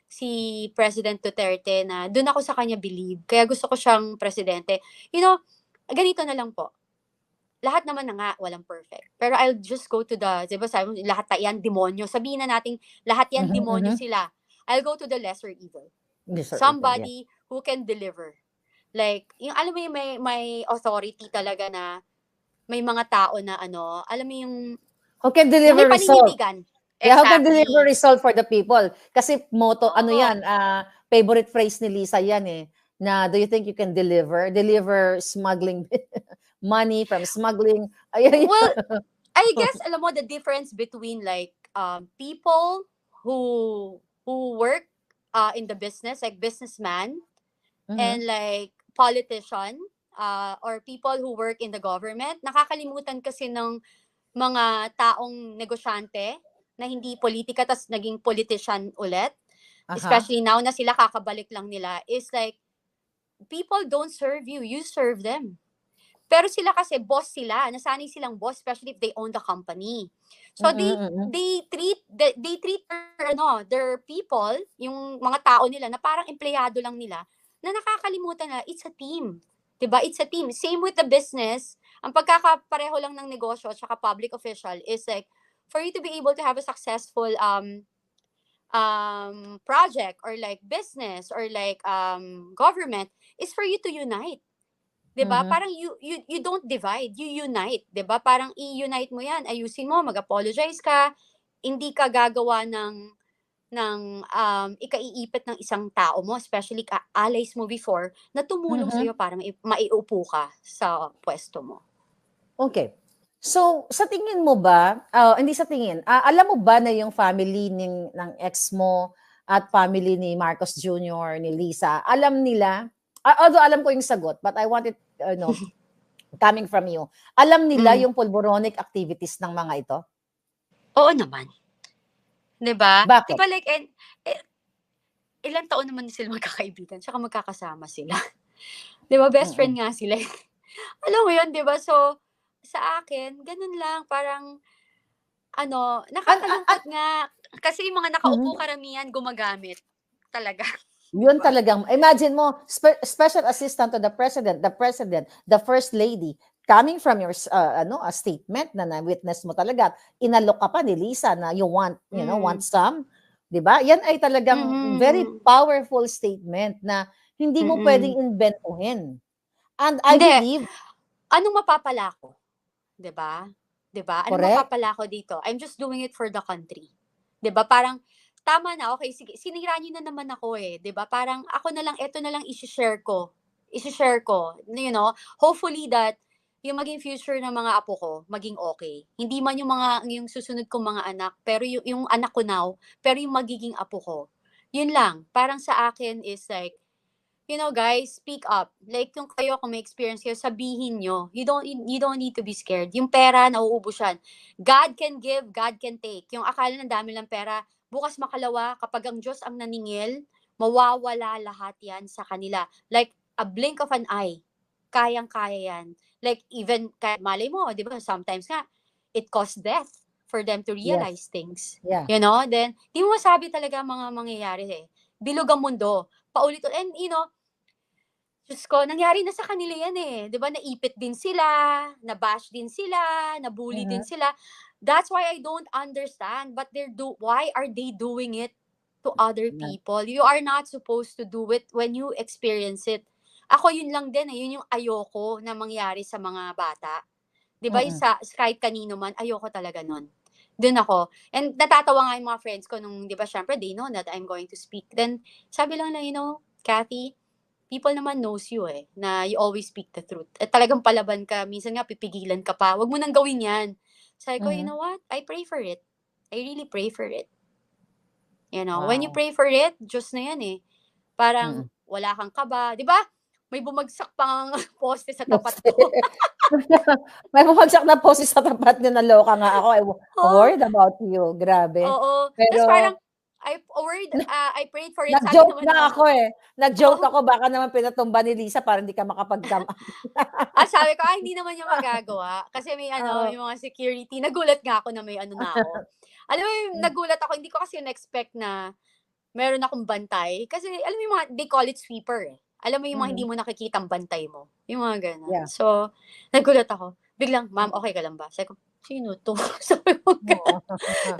si President Duterte na doon ako sa kanya believe. Kaya gusto ko siyang presidente. Ganito na lang po. Lahat naman na nga, walang perfect. Pero I'll just go to diba sabi mo, lahat yan demonyo. Sabihin na natin, lahat yan demonyo sila. I'll go to the lesser evil. Somebody who can deliver. Like, yung alam mo yung may authority talaga na may mga tao na alam mo yung who can deliver may result. panindigan. Yeah, who can deliver result for the people. Kasi motto, yan, favorite phrase ni Lisa yan eh, na do you think you can deliver smuggling money from smuggling. Well, I guess, alam mo, the difference between like people who work in the business, like businessman, and like politician, or people who work in the government, nakakalimutan kasi ng mga taong negosyante na hindi politika tas naging politician ulit. Especially now na sila kakabalik lang nila, is like, people don't serve you, you serve them. Pero sila kasi boss sila, nasanay silang boss, especially if they own the company. So they treat their people, yung mga tao nila na parang empleyado lang nila, na nakakalimutan na it's a team. 'Di ba? It's a team. Same with the business. Ang pagkakapareho lang ng negosyo at saka public official is like, for you to be able to have a successful project or like business or like government is for you to unite. 'Di ba? Parang you don't divide, you unite, 'di ba? Parang i-unite mo 'yan, ayusin mo, mag-apologize ka, hindi ka gagawa ng ikaiipit ng isang tao mo, especially allies mo before, na tumulong sa'yo para maiupo ka sa pwesto mo. Okay. So, sa tingin mo ba, hindi sa tingin, alam mo ba na yung family ng ex mo at family ni Marcos Jr., ni Lisa, alam nila, although alam ko yung sagot, but I want it, coming from you, alam nila yung pulboronic activities ng mga ito? Oo naman. 'Di ba? Bakit? Diba like, ilang taon naman sila magkakaibigan, tsaka magkakasama sila. 'Di ba? Best friend nga sila. Alam mo yun, 'di ba? So, sa akin, ganun lang, parang, nakakalungkot nga. Kasi yung mga nakaupo karamihan, gumagamit. Talaga. Yun talagang, imagine mo, special assistant to the president, the first lady, coming from your a statement na na-witness mo talaga, inalok ka pa ni Lisa na you want, want some, 'di ba? Yan ay talagang very powerful statement na hindi mo pwedeng inventuhin. And I believe, anong mapapala ko? 'Di ba? 'Di ba? Anong mapapala ko dito? I'm just doing it for the country. 'Di ba? Parang tama na, okay, sige, sinira niyo na naman ako eh, 'di ba? Parang ako na lang, eto na lang i-share ko. Hopefully that yung maging future ng mga apo ko, maging okay. Hindi man yung susunod kong mga anak, pero yung anak ko now, pero yung magiging apo ko. Yun lang, parang sa akin is like, guys, speak up. Like, yung kayo, kung may experience kayo, sabihin nyo. You don't need to be scared. Yung pera, nauubos yan. God can give, God can take. Yung akala ng dami lang pera, bukas makalawa, kapag ang Diyos ang naningil, mawawala lahat yan sa kanila. Like, a blink of an eye. Kayang-kaya yan. Like, even, malay mo, di ba, sometimes nga, it costs death for them to realize things. Yeah. Then, di mo masabi talaga mga mangyayari eh. Bilog ang mundo. Paulit. And, Diyos ko, nangyari na sa kanila yan eh. Di ba, naipit din sila, nabash din sila, nabully din sila. That's why I don't understand, but why are they doing it to other people? You are not supposed to do it when you experience it. Ako yun lang din, yun yung ayoko na mangyari sa mga bata. Di ba, kahit kanino man, ayoko talaga nun. Doon ako. And natatawa nga yung mga friends ko nung, di ba, syempre, they know that I'm going to speak. Then, sabi lang na, Kathy, people naman knows you na you always speak the truth. At talagang palaban ka, minsan nga pipigilan ka pa. Wag mo nang gawin yan. Sabi ko, you know what? I pray for it. I really pray for it. When you pray for it, Diyos na yan Parang wala kang kaba. Di ba? May bumagsak pang poste sa tapat ko. May bumagsak na poste sa tapat niya, naloka nga ako. I'm worried about you. Grabe. Oo. Pero, tapos parang, I prayed for it. Nag-joke na ako Nag-joke ako, baka naman pinatumba ni Lisa para hindi ka makapagkama. Sabi ko, hindi naman yung magagawa. Kasi may yung mga security. Nagulat nga ako na may na ako. Alam mo, nagulat ako. Hindi ko kasi na-expect na meron akong bantay. Kasi, alam mo yung mga, they call it sweeper Alam mo yung mga hindi mo nakikitang bantay mo. Yung mga gano'n. Yeah. So, nagulat ako. Biglang, ma'am, okay ka lang ba? Sabi ko, sino to? Sabi ko,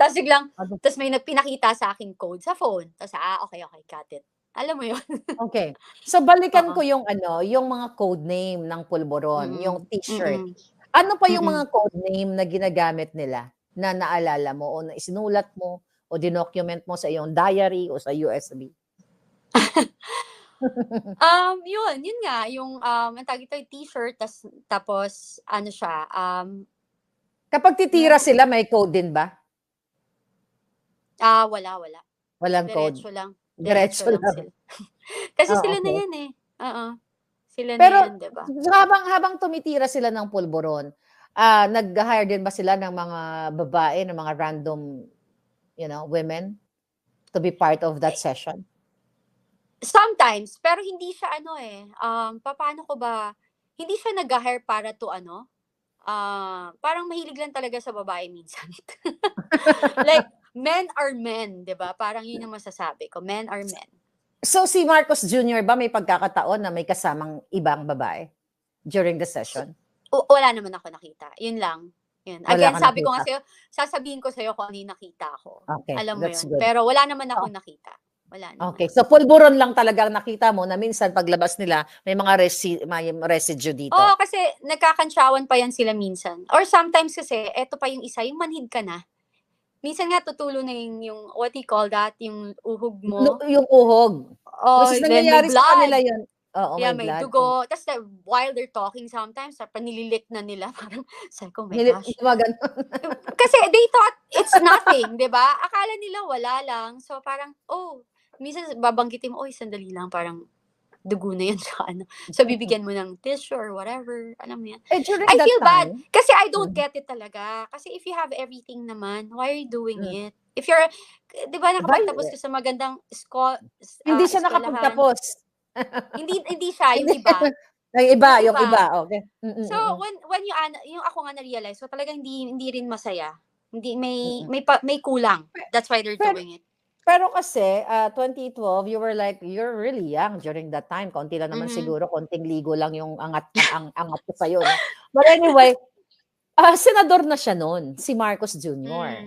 tapos biglang, tapos may nagpinakita sa aking code sa phone. Tapos, okay, got it. Alam mo yun. Okay. So, balikan ko yung yung mga code name ng Pulburon, yung t-shirt. Ano pa yung mga code name na ginagamit nila na naalala mo o na isinulat mo o dinocument mo sa iyong diary o sa USB? Yun nga, yung ang tawag ito, t-shirt, tapos ano siya, kapag titira sila, may code din ba? Wala. Walang code. Diretso lang sila. Kasi sila na yan Sila pero, na yan, diba? Habang tumitira sila ng Pulburon, nag-hire din ba sila ng mga babae, ng mga random, women to be part of that session? Sometimes, pero hindi siya paano ko ba, hindi siya nag-hire para to parang mahilig lang talaga sa babae minsan. Like, men are men, di ba? Parang yun yung masasabi ko. Men are men. So, si Marcos Jr. ba may pagkakataon na may kasamang ibang babae during the session? Wala naman ako nakita. Yun lang. Yun. Again, sabi ko nga sa'yo, sasabihin ko sa'yo kung ano yung nakita ko. Okay, alam mo yun. good. Pero wala naman ako nakita. Wala naman. Okay. So, Pulburon lang talaga nakita mo na minsan paglabas nila, may mga may residue dito. Oo, kasi nagkakansyawan pa yan sila minsan. Or sometimes kasi, eto pa yung isa, yung manhid ka na. Minsan nga tutulo na yung what do you call that? Yung uhog mo. Yung uhog. Kasi nangyayari sa kanila yun. May dugo. Tapos while they're talking sometimes, panililit na nila. Parang, sabi ko, my gosh. Kasi they thought it's nothing, di ba? Akala nila wala lang. So parang, minsan babanggitin mo, sandali lang, parang dugo na yan sa So bibigyan mo ng tissue or whatever. Alam mo yan. I feel bad. Kasi I don't get it talaga. Kasi if you have everything naman, why are you doing it? If you're, di ba nakapagtapos ka sa magandang school, hindi siya nakapagtapos. hindi siya, yung iba. yung iba, okay. So when yung ako nga na-realize, so talagang hindi rin masaya. Hindi may kulang. That's why they're doing it. Pero kasi, 2012, you're really young during that time. Konti lang naman siguro, konting ligo lang yung angat ko sa'yo. No? But anyway, senador na siya noon, si Marcos Jr.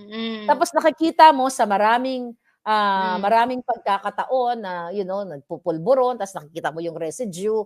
Tapos nakikita mo sa maraming pagkakataon na, nagpupulburon, tapos nakikita mo yung residue.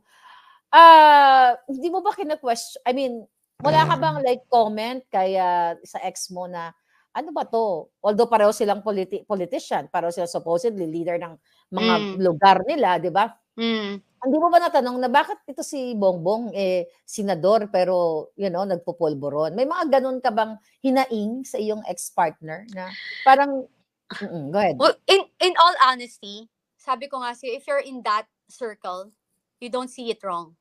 Hindi mo ba kina-question? I mean, wala ka bang comment kaya sa ex mo na, ano ba to? Although pareho silang politician, pareho sila supposedly leader ng mga lugar nila, di ba? Hindi mo ba natanong na bakit ito si Bongbong senador pero nagpupulburon? May mga ganun ka bang hinaing sa iyong ex-partner na parang go ahead. Well, in all honesty, sabi ko nga sa'yo, if you're in that circle, you don't see it wrong.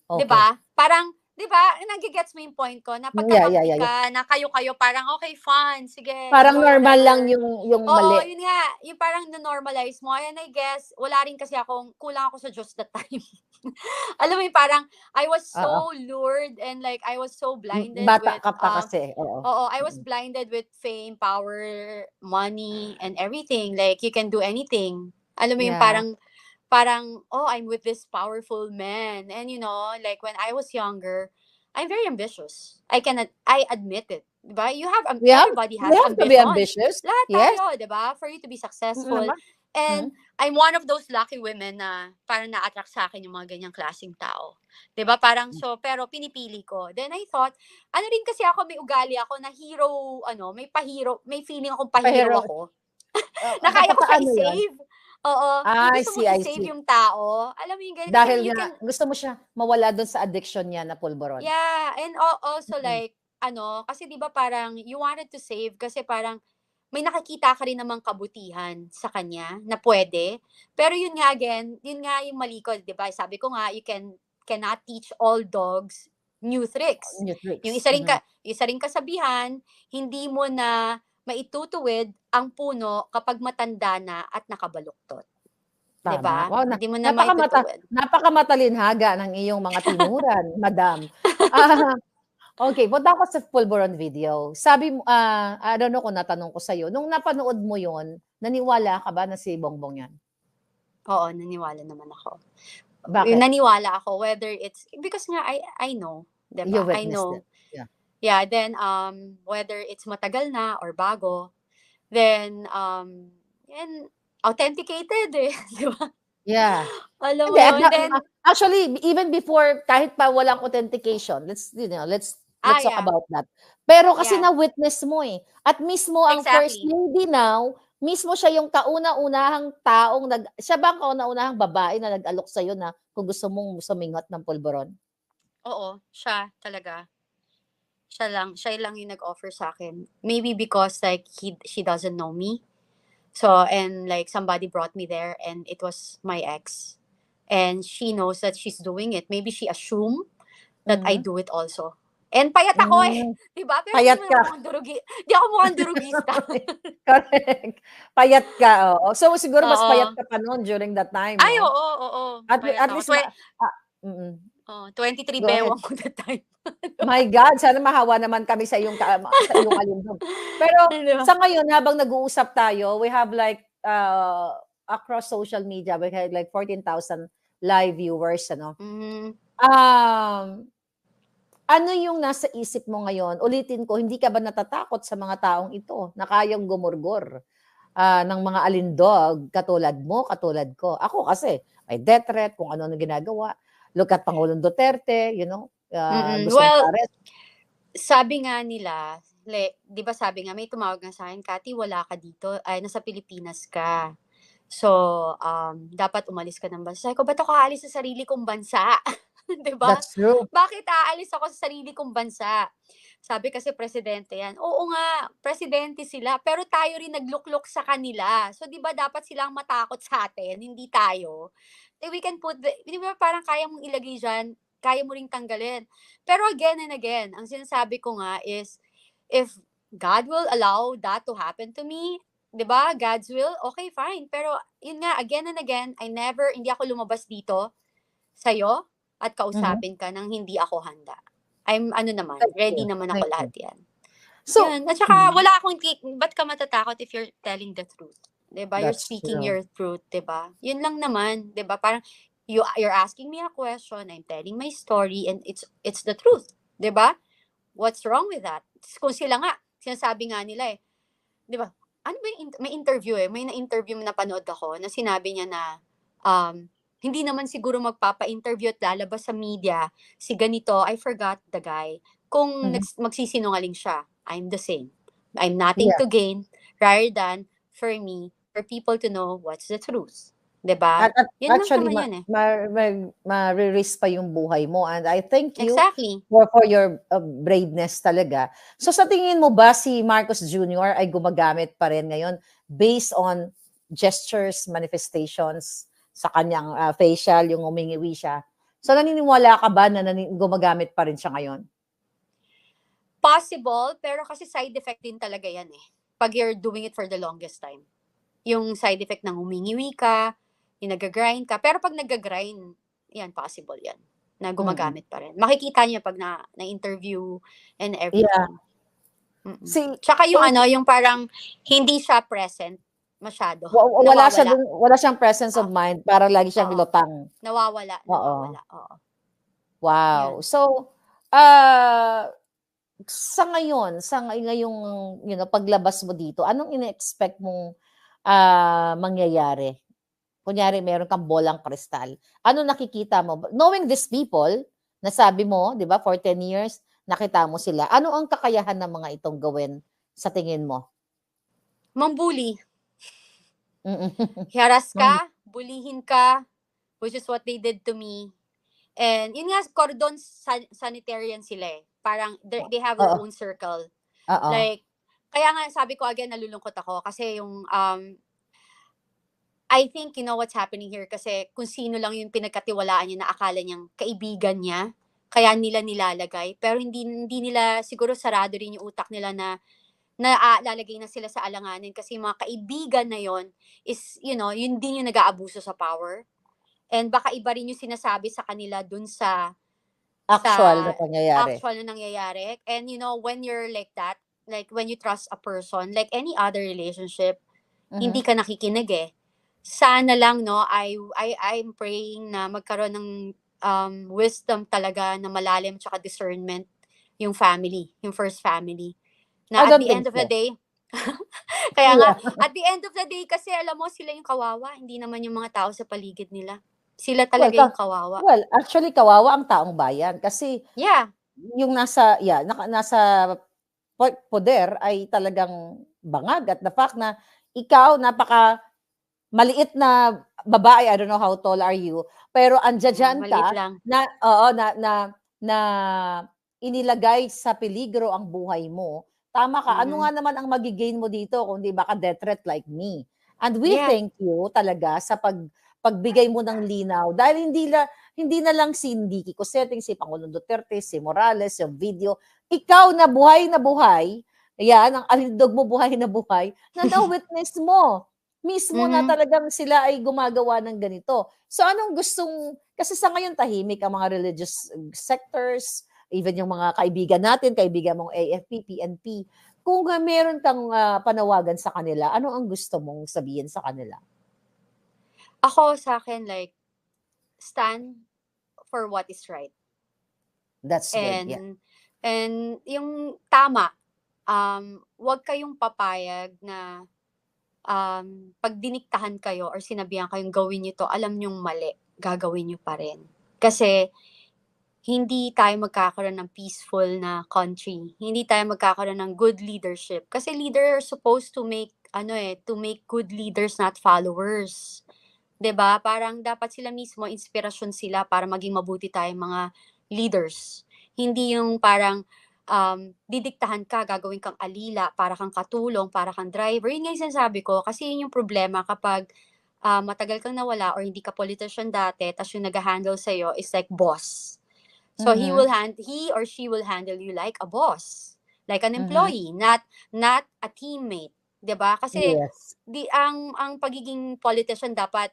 Okay. 'Di ba? Parang, 'di ba, nagigets mo yung point ko, na Yeah. pagkakampi ka, na kayo-kayo, parang, okay, fun, sige, Parang enjoy normal lang whatever. yung Oo, mali. yun nga, yung parang na-normalize mo. And I guess, wala rin kasi kulang ako sa Diyos that time. Alam mo yung parang, I was Oo. so lured and like, I was so blinded Bata with, ka pa kasi. Oo. I was blinded with fame, power, money, and everything. Like, you can do anything. Alam mo yung Yeah. parang, oh, I'm with this powerful man. And you know, like when I was younger, I'm very ambitious. I admit it. Diba? Everybody has We have to be ambition. ambitious. Lahat Yes. tayo, diba? For you to be successful. Naman. And I'm one of those lucky women na parang na-attract sa akin yung mga ganyang klaseng tao. Diba? Parang pero pinipili ko. Then I thought, ano rin kasi ako, may ugali ako na hero, may feeling akong pahero ako. Na kaya ko siya i-save. Oo. I Gusto mo see. i-save yung tao. Alam mo yung ganyan. Dahil Kasi nga, gusto mo siya mawala doon sa addiction niya na pulburon. Yeah. And also like, kasi di ba parang you wanted to save kasi parang may nakikita ka rin namang kabutihan sa kanya na pwede. Pero yun nga again, yun nga yung mali ko, di ba? Sabi ko nga, cannot teach all dogs new tricks. New tricks. Yung isa rin kasabihan, hindi mo na maitutuwid ang puno kapag matanda na at nakabaluktot. Tama. Diba? Wow, Hindi mo na maitutuwid. Napakamatalinaga ng iyong mga tinuran, madam. Okay, punta ako sa pulburon video. Sabi mo, I don't know kung natanong ko sa'yo, nung napanood mo yon, naniwala ka ba na si Bongbong yan? Oo, naniwala naman ako. Bakit? Naniwala ako whether it's, because nga I know, diba? You I witnessed know. it. Yeah. Yeah, then whether it's matagal na or bago, then and authenticated di ba? Yeah. Alam mo yun, then actually even before kahit pa walang authentication, let's talk yeah. about that. Pero kasi Yeah. na-witness mo eh. At mismo ang First Exactly. Lady now, mismo siya yung kauna-unahang taong siya ba ang kauna-unahang babae na nag-alok sa'yo na kung gusto mong sumingot ng pulburon? Oo, siya talaga. Siya lang yung nag-offer sa akin. Maybe because like she doesn't know me. So, and like somebody brought me there and it was my ex. And she knows that she's doing it. Maybe she assumed that I do it also. And payat ako diba? Pero Payat hindi ka. Di ako mukhang durugista. Correct. Payat ka, oo. So, siguro mas Oo. payat ka pa noon during that time, no? Ay, oo. At Payat least, ako. 23 Go ahead. bewang ko that time. My God, sana mahawa naman kami sa iyong alindog. Pero Diba? sa ngayon, habang nag-uusap tayo, we have like, across social media, we had like 14,000 live viewers, ano? Ano yung nasa isip mo ngayon? Ulitin ko, hindi ka ba natatakot sa mga taong ito na kayang gumurgor ng mga alindog katulad mo, katulad ko? Ako kasi, may death threat, kung ano ginagawa. Look at Pangulong Duterte, you know, Well, sabi nga nila, di ba sabi nga, may tumawag nga sa akin, Cathy, wala ka dito, ay nasa Pilipinas ka. So, dapat umalis ka ng bansa. Sabi ko, ba't ako aalis sa sarili kong bansa? Diba? That's true. Bakit aalis ako sa sarili kong bansa? Sabi kasi presidente yan. Oo nga, presidente sila, pero tayo rin nagluklok sa kanila. So, di ba dapat silang matakot sa atin, hindi tayo? We can di ba parang kaya mong ilagay dyan, kaya mo ring tanggalin. Pero again and again, ang sinasabi ko nga is, if God will allow that to happen to me, di ba, God's will, okay, fine. Pero yun nga, again and again, hindi ako lumabas dito sa'yo at kausapin ka nang hindi ako handa. I'm ready naman ako lahat yan. So, yun. At saka, ba't ka matatakot if you're telling the truth? Diba? You're speaking your truth, diba? Yun lang naman, diba? Parang, you're asking me a question, I'm telling my story, and it's the truth, diba? What's wrong with that? Kung sila nga, sinasabi nga nila diba? Ano ba may interview may na-interview na napanood ako na sinabi niya na, hindi naman siguro magpapa-interview at lalabas sa media si ganito, I forgot the guy, kung magsisinungaling siya. I'm the same. I'm nothing to gain rather than for people to know what's the truth. Diba? At yun actually, lang naman ma-risk pa yung buhay mo. And I thank you exactly. for your braveness talaga. So sa tingin mo ba si Marcos Jr. ay gumagamit pa rin ngayon based on gestures, manifestations sa kanyang facial, yung umingiwi siya. So naniniwala ka ba na gumagamit pa rin siya ngayon? Possible, pero kasi side effect din talaga yan eh. Pag you're doing it for the longest time. Yung side effect ng humingiwi ka, yung nag-grind ka. Pero pag nag-grind, yan, possible yan. Na gumagamit pa rin. Makikita niya pag na-interview and everything. Yeah. Tsaka yung yung parang hindi siya present masyado. Wala siyang presence of mind, para lagi siyang lutang. Nawawala. Oo. Wow. Yan. So, sa ngayong paglabas mo dito, anong ina-expect mong mangyayari? Kunyari, meron kang bolang kristal. Ano nakikita mo? Knowing these people, nasabi mo, di ba, for 10 years, nakita mo sila. Ano ang kakayahan ng mga itong gawin sa tingin mo? Mambuli. Haras ka, bulihin ka, which is what they did to me. And yun nga, cordon sanitarian sila eh. Parang they have their own circle. Like, kaya nga sabi ko again, nalulungkot ako kasi yung I think you know what's happening here kasi kung sino lang yung pinagkatiwalaan niya na akala niyang kaibigan niya, kaya nila nilalagay. Pero hindi nila siguro sarado rin yung utak nila na lalagay na sila sa alanganin kasi yung mga kaibigan na yon is, yun din yung nag-aabuso sa power. And baka iba rin yung sinasabi sa kanila dun sa actual na nangyayari. And when you're like that, like when you trust a person, like any other relationship, hindi ka nakikinig eh. Sana lang, I'm praying na magkaroon ng wisdom talaga na malalim tsaka discernment yung family, yung first family. Na at the end of the day, kaya nga, at the end of the day kasi alam mo, sila yung kawawa, hindi naman yung mga tao sa paligid nila. Sila talaga yung kawawa. Well, actually, kawawa ang taong bayan kasi yung nasa poder ay talagang bangag at the fact na ikaw, maliit na babae, I don't know how tall are you, pero andyan ka na inilagay sa peligro ang buhay mo. Tama ka. Ano nga naman ang magigain mo dito kung di baka death threat like me? And we thank you talaga sa pagbigay mo ng linaw dahil hindi na lang si Vicky Cosseteng, si Pangulong Duterte, si Morales, yung video. Ikaw na buhay, yan, ang alindog mo buhay, na na-witness mo. Mismo na talagang sila ay gumagawa ng ganito. So anong kasi sa ngayon tahimik ang mga religious sectors, even yung mga kaibigan mong AFP, PNP. Kung meron kang panawagan sa kanila, ano ang gusto mong sabihin sa kanila? Ako sa akin, like, stand for what is right. That's good, yeah. And yung tama, wag kayong papayag na pag diniktahan kayo or sinabihan kayong gawin nyo to, alam nyong mali, gagawin nyo pa rin. Kasi hindi tayo magkakaroon ng peaceful na country. Hindi tayo magkakaroon ng good leadership. Kasi leaders are supposed to make good leaders, not followers. 'Di ba? Parang dapat sila mismo, inspirasyon sila para maging mabuti tayong mga leaders. Hindi yung parang didiktahan ka, gagawin kang alila, para kang katulong, para kang driver. Yun nga yung sinasabi ko. Kasi yun yung problema kapag matagal kang nawala or hindi ka politician dati, tas yung nag-handle sa'yo is like boss. So he or she will handle you like a boss, like an employee, not a teammate, 'di ba? Kasi ang pagiging politician dapat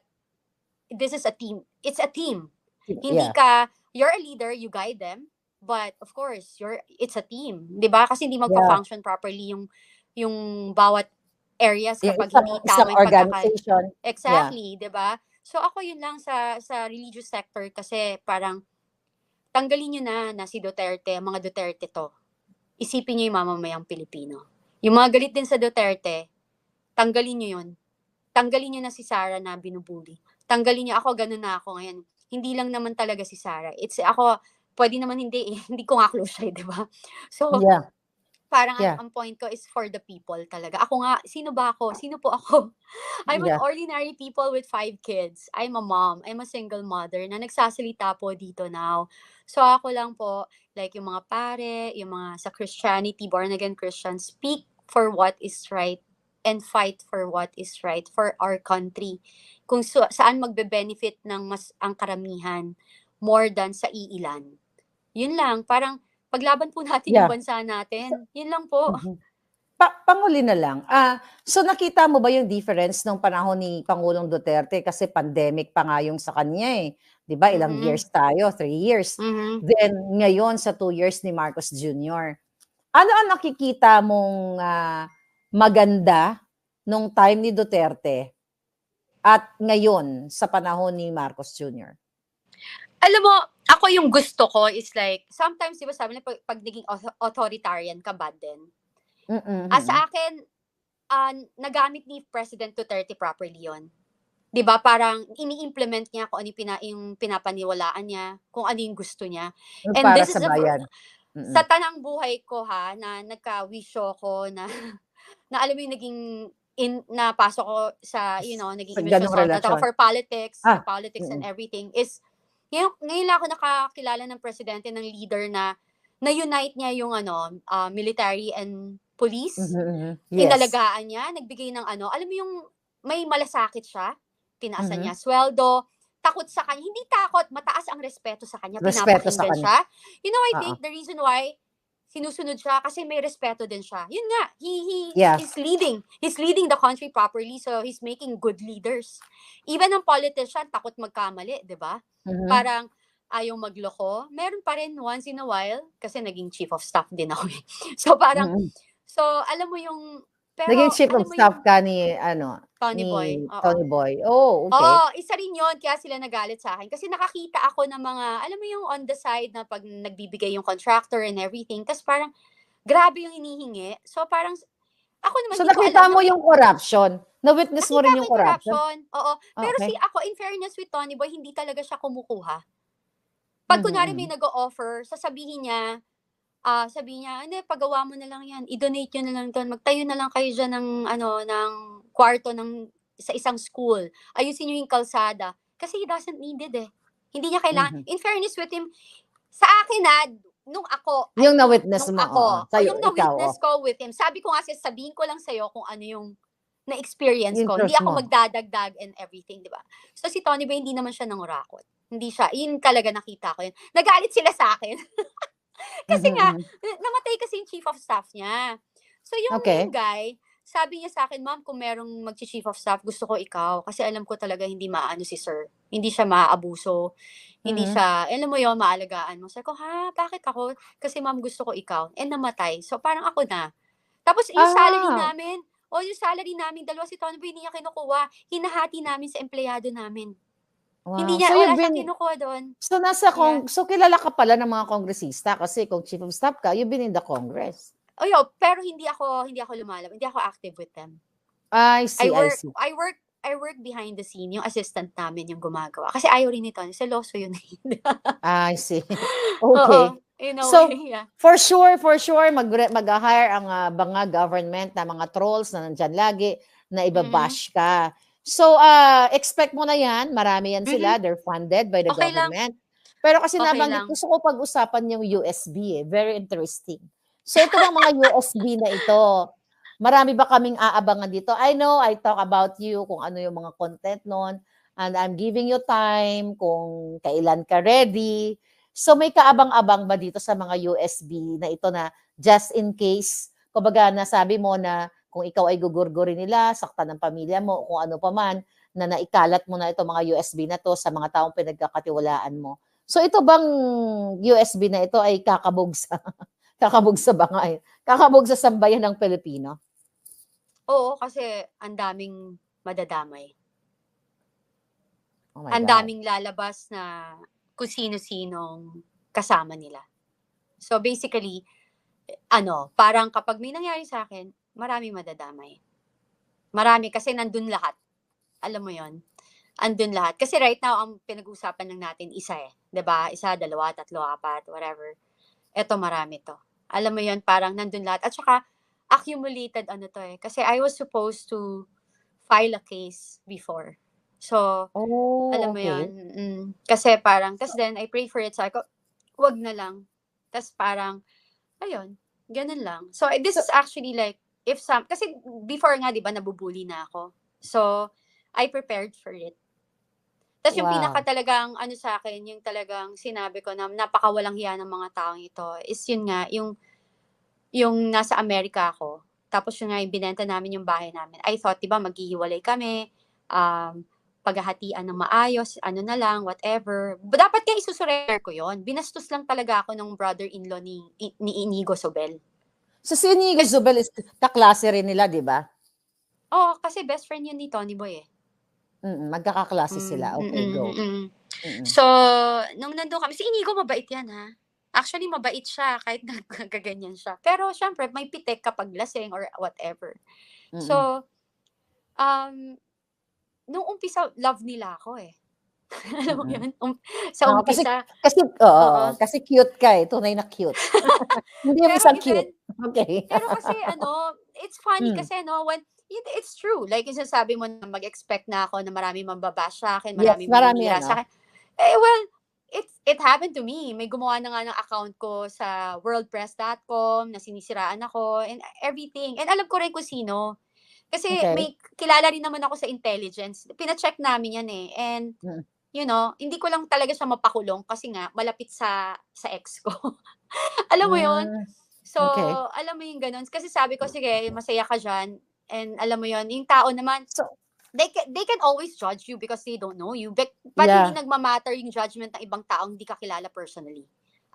this is a team. It's a team. Hindi ka, you're a leader, you guide them, but of course, it's a team, 'di ba? Kasi hindi magpa-function properly yung bawat areas kapag hindi tama yung organization. Exactly, 'di ba? So ako yun lang sa religious sector kasi parang tanggalin nyo na si Duterte, mga Duterte to. Isipin nyo yung mamamayang Pilipino. Yung mga galit din sa Duterte, tanggalin nyo yun. Tanggalin nyo na si Sara na binubuli. Tanggalin nyo, ganun na ako ngayon. Hindi lang naman talaga si Sara. Ako, pwede naman hindi ko nga close siya, di ba? So, parang ang point ko is for the people talaga. Ako nga, sino ba ako? Sino po ako? I'm an ordinary people with 5 kids. I'm a mom. I'm a single mother na nagsasalita po dito now. So ako lang po, like yung mga pare, yung mga sa Christianity, born again Christians, speak for what is right and fight for what is right for our country. kung saan magbe-benefit ng mas ang karamihan more than sa iilan. Yun lang, parang paglaban po natin yung Yeah. bansa natin. Yun lang po. Panguli na lang. So nakita mo ba yung difference nung panahon ni Pangulong Duterte kasi pandemic pa nga yung sa kanya eh. 'Di ba? Ilang years tayo, 3 years. Then ngayon sa 2 years ni Marcos Jr. Ano ang nakikita mong maganda nung time ni Duterte at ngayon sa panahon ni Marcos Jr.? Alam mo, ako yung gusto ko is like, sometimes, di ba sabi na pag naging authoritarian ka, bad din. Sa akin, nagamit ni President Duterte properly yon. Di ba? Parang ini-implement niya kung ano yung pinapaniwalaan niya, kung ano yung gusto niya. And Para this sa is bayan. sa tanang buhay ko na nagka-wisyo ko na alam mo yung naging napasok ko sa, naging image consultant ako for politics, and everything is, ngayon lang ako nakakilala ng presidente, ng leader na unite niya yung military and police. Yes. Inalagaan niya, nagbigay ng alam mo yung may malasakit siya, tinaasan niya sweldo, takot sa kanya, hindi takot, mataas ang respeto sa kanya, pinapakinggan siya. I think the reason why sinusunod siya kasi may respeto din siya. Yun nga, he's leading the country properly, so he's making good leaders. Even ang politician, takot magkamali, di ba? Parang ayaw magloko. Meron pa rin once in a while, kasi naging chief of staff din ako. So parang, so alam mo yung, pero, naging chief of staff ka ni, Tony Boy. Tony Boy. Oh, okay. Oo, isa rin yun, kaya sila nagalit sa akin. Kasi nakakita ako ng mga, alam mo yung on the side na pag nagbibigay yung contractor and everything, kasi parang, grabe yung hinihingi. So parang, ako naman, so nakita mo yung corruption? Na-witness mo rin yung corruption? Oo. Pero ako, in fairness with Tony Boy, hindi talaga siya kumukuha. Pag kunwari may nag-o-offer, sasabihin niya, hindi, pagawa mo na lang yan. I-donate nyo na lang doon. Magtayo na lang kayo dyan ng kwarto sa isang school. Ayusin nyo yung kalsada. Kasi he doesn't need it eh. Hindi niya kailangan. In fairness with him, sa akin nung ako. Yung na-witness mo. Yung na-witness ko with him. Sabi ko nga sabihin ko lang sa'yo kung ano yung na-experience ko. Hindi ako magdadagdag and everything, di ba? So si Tony Boy, hindi naman siya nangurakot. Hindi siya. Yun talaga nakita ko yun. Nagalit sila sa akin. Kasi nga, namatay kasi yung chief of staff niya. So yung guy, sabi niya sa akin, ma'am, kung merong mag-chief of staff, gusto ko ikaw. Kasi alam ko talaga hindi maano si sir. Hindi siya maaabuso. Hindi siya, alam mo yun, maalagaan mo. Sabi ko, bakit ako? Kasi ma'am, gusto ko ikaw. And namatay. So parang ako na. Tapos yung salary namin, dalawa si Tony Boy, hindi niya kinukuha. Hinahati namin sa empleyado namin. Wow. Hindi niya, wala siyang kinukuha doon. So so kilala ka pala ng mga kongresista kasi kung chief of staff ka, you've been in the Congress. Pero hindi ako lumalabas. Hindi ako active with them. I see. I work behind the scene. Yung assistant namin yung gumagawa. Kasi ayaw rin nito. Seloso yun. I see. Okay. So, for sure, mag-hire ang mga government na mga trolls na nandyan lagi na ibabash ka. So, expect mo na yan. Marami yan sila. They're funded by the government. Pero kasi nabanggit, gusto ko pag-usapan yung USB. Very interesting. So, ito bang mga USB na ito? Marami ba kaming aabangan dito? I know, I talk about you, kung ano yung mga content nun. And I'm giving you time kung kailan ka ready. So, may kaabang-abang ba dito sa mga USB na ito na just in case? Kumbaga, nasabi mo na kung ikaw ay gugurguri nila, sakta ng pamilya mo, kung ano pa man, na naikalat mo na ito mga USB na to sa mga taong pinagkakatiwalaan mo. So ito bang USB na ito ay kakabog sa sambayan ng Pilipino? Oo, kasi ang daming madadamay. Ang God. daming lalabas na kung sino-sinong kasama nila. So basically, parang kapag may nangyari sa akin, maraming madadamay. Marami kasi nandun lahat. Alam mo yon, andun lahat. Kasi right now, ang pinag-uusapan lang natin, isa diba? Isa, dalawa, tatlo, apat, whatever. Eto, marami to. Alam mo yon, parang nandun lahat. At saka, accumulated Kasi I was supposed to file a case before. So, alam mo yon. Kasi parang, tas then, I prayed for it. So, wag na lang. Tas parang, ayun, ganun lang. So, this is actually like, kasi before nga, di ba, nabubuli na ako. So, I prepared for it. Tapos yung pinaka Wow. talagang ano sa akin, yung talagang sinabi ko na napakawalang hiya ng mga taong ito is yun nga, yung nasa Amerika ako. Tapos yun nga yung binenta namin yung bahay namin. I thought, 'di ba, maghihiwalay kami, paghahatian ng maayos, ano na lang, whatever. Dapat kaya isusurrender ko yon. Binastos lang talaga ako ng brother-in-law ni Inigo Sobel. So si Inigo Zubel is kaklase rin nila, di ba? Oh, kasi best friend yun ni Tony Boy eh. Magkakaklase sila. Okay, go. So, nung nandun kami, si Inigo mabait yan ha. Actually, mabait siya kahit nagkaganyan siya. Pero, syempre, may pitek kapag lasing or whatever. So, nung umpisa, love nila ako eh. Alam mo yun? Sa umpisa. Kasi cute ka eh. Tunay na cute. Hindi mo isang cute. Okay. Pero kasi, it's funny kasi, when, it's true. Like, yung sasabi mo na mag-expect na ako na marami mambabash sa akin, marami maninira sa akin. Well, it happened to me. May gumawa na nga ng account ko sa worldpress.com na sinisiraan ako and everything. And alam ko rin kung sino. Kasi may kilala rin naman ako sa intelligence. Pina-check namin yan eh. And, hindi ko lang talaga siya mapakulong kasi nga, malapit sa ex ko. Alam mo yun? So, alam mo yung ganun. Kasi sabi ko, sige, masaya ka dyan. And alam mo yun, yung tao naman, they can always judge you because they don't know you. But hindi nagmamatter yung judgment ng ibang taong hindi ka kilala personally.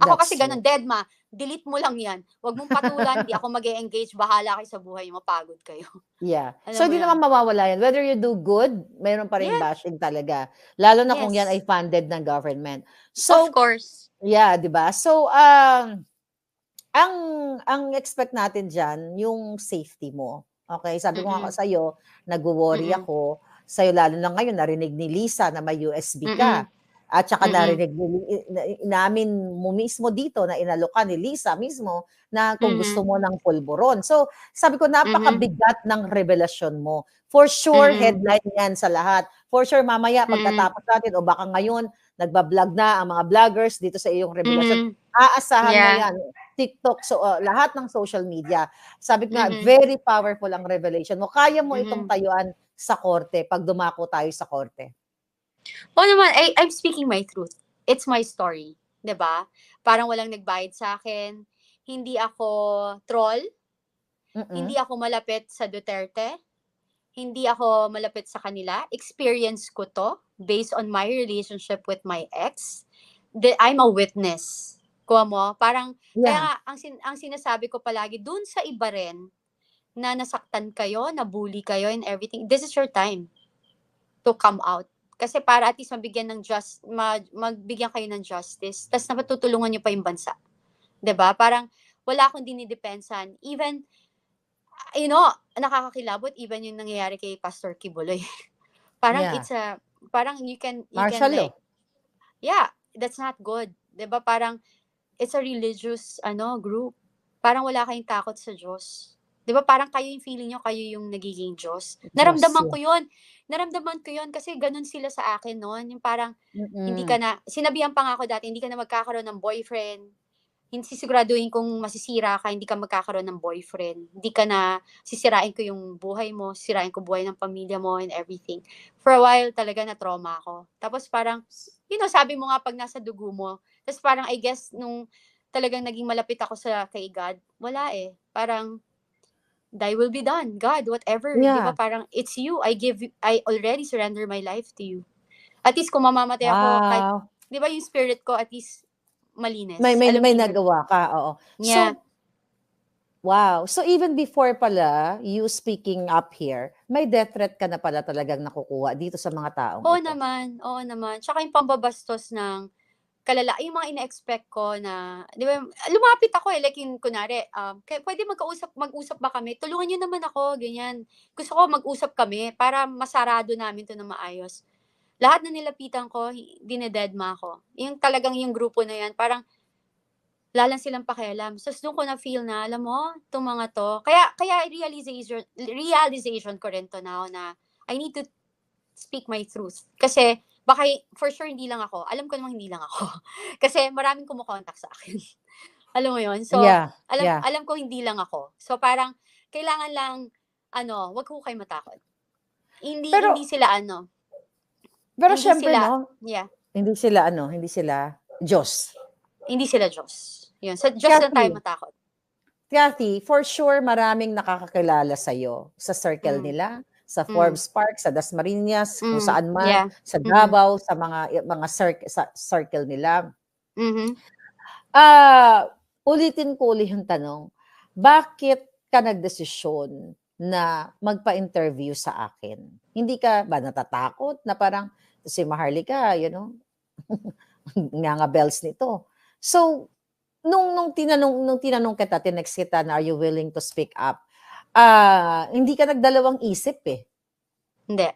Ako kasi ganun, deadma, delete mo lang yan. Huwag mong patulan, hindi ako mag-e-engage, bahala kayo sa buhay, mapagod kayo. Yeah. So, hindi naman mawawala yan. Whether you do good, mayroon pa rin bashing talaga. Lalo na kung yan ay funded ng government. So, of course. Yeah, di ba? So, ang expect natin dyan, yung safety mo. Okay? Sabi ko nga sa'yo, nag-worry ako. Sa'yo, lalo na ngayon, narinig ni Lisa na may USB ka. At saka narinig namin mo mismo dito na inalokan ni Lisa mismo na kung gusto mo ng pulburon. So, sabi ko, napakabigat ng revelasyon mo. For sure, headline yan sa lahat. For sure, mamaya, pagkatapos natin, o baka ngayon, nagbablog na ang mga vloggers dito sa iyong revelasyon. Aasahan mo yan. TikTok, so lahat ng social media. Sabi ko nga, very powerful ang revelation mo. Kaya mo itong tayuan sa korte pag dumako tayo sa korte. Oo naman, I'm speaking my truth. It's my story. 'Di ba? Parang walang nagbayad sa akin. Hindi ako troll. Hindi ako malapit sa Duterte. Hindi ako malapit sa kanila. Experience ko to based on my relationship with my ex. I'm a witness. Kuha mo? Parang, kaya ang sinasabi ko palagi, dun sa iba rin, na nasaktan kayo, nabully kayo and everything, this is your time to come out. Kasi para at least magbigyan kayo ng justice, tapos napatutulungan nyo pa yung bansa. 'Di ba? Parang wala akong dinidepensan. Even, nakakakilabot, even yung nangyayari kay Pastor Kibuloy. Parang parang you can martial law. That's not good. 'Di ba? Parang, it's a religious, group. Parang wala kayong takot sa Diyos. 'Di ba? Parang kayo yung feeling nyo, kayo yung nagiging Diyos. Naramdaman ko yun kasi ganun sila sa akin noon. Yung parang, hindi ka na, sinabihan pa nga ako dati, hindi ka na magkakaroon ng boyfriend. Hindi siguraduhin kung masisira ka, hindi ka magkakaroon ng boyfriend. Hindi ka na, sisirain ko yung buhay mo, sisirain ko buhay ng pamilya mo and everything. For a while, talaga na-trauma ako. Tapos parang, sabi mo nga pag nasa dugo mo, tapos parang I guess, nung talagang naging malapit ako kay God, wala eh. Parang, thy will be done. God, whatever. Di ba? Parang, it's you. I already surrender my life to you. At least kung mamamatay ako, kahit, di ba yung spirit ko, at least malinis. May nagawa ka, oo. Yeah. So even before pala, you speaking up here, may death threat ka na pala talagang nakukuha dito sa mga taong Oo ito. naman. Tsaka yung pambabastos ng yung mga ina-expect ko na, di ba, lumapit ako like yung kunwari, pwede mag-usap ba kami? Tulungan niyo naman ako, ganyan. Gusto ko mag-usap kami para masarado namin to na maayos. Lahat na nilapitan ko, dinededma ako. Yung talagang yung grupo na yan, parang lalang silang pakialam. So, doon ko na-feel na, alam mo, itong mga to, kaya realization ko rin to now na I need to speak my truth. Kasi, baka for sure hindi lang ako. Alam ko namang hindi lang ako. Kasi maraming kumukontak sa akin. Alam mo yun? So, alam ko hindi lang ako. So, parang, kailangan lang, wag ko kayo matakot. Pero- hindi sila ano. Pero Hindi syempre, sila- no, Yeah. hindi sila Diyos. Hindi sila Diyos. Yun. Sa Diyos lang tayo Kathy. matakot. Kathy, for sure, maraming nakakakilala sa'yo sa circle Mm. nila, sa Mm. Forbes Park, sa Dasmariñas, kung Mm. saan man, Yeah. sa Davao, sa mga circle nila. Mhm. Ulitin ko ulit yung tanong, bakit ka nagdesisyon na magpa-interview sa akin? Hindi ka ba natatakot na parang si Maharlika, nga bells nito. So, nung tinanong kita, tinext kita na are you willing to speak up? Hindi ka nagdalawang isip eh. Hindi.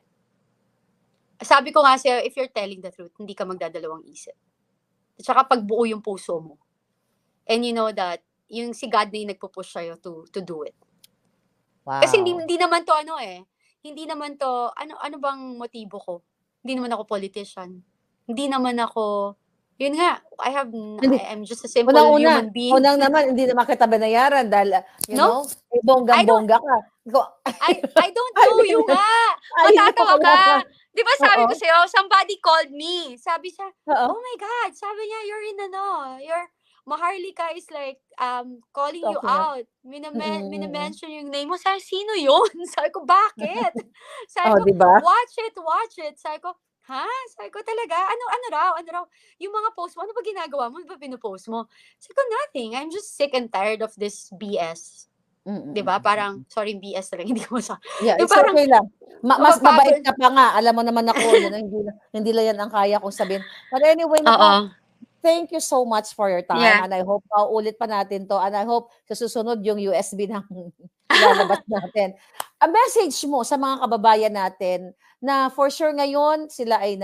Sabi ko nga sa'yo, if you're telling the truth, hindi ka magdadalawang isip. At saka pag buo yung puso mo. And you know that, yung si God na yung nagpo-push sa'yo to do it. Wow. Kasi hindi naman to hindi naman to, ano bang motibo ko? Hindi naman ako politician. Hindi naman ako, yun nga, I'm just a simple human being. Unang naman, hindi naman kita binayaran dahil, bonggang-bongga ka. I don't know you nga. Matatawa ka. Di ba sabi ko sa'yo, somebody called me. Sabi siya, oh my God, sabi niya, Maharlika is like calling you out. Minamention yung name mo. Sabi, sino yun? Sabi ko, bakit? Sabi ko, diba? watch it. Sabi ko, ha? Sabi ko talaga, ano raw? Yung mga post mo, ano ba ginagawa mo? Ano ba pinupost mo? Sabi ko, nothing. I'm just sick and tired of this BS. Diba? Parang, sorry, BS talaga, hindi ko masabi. Yeah, it's parang, okay lang. Mas mabait ka pa nga. Alam mo naman ako, hindi lang yan ang kaya kong sabihin. But anyway, thank you so much for your time. Yeah. And I hope ulit pa natin to. And I hope sa susunod yung USB ng lalabas natin. A message mo sa mga kababayan natin na for sure ngayon sila ay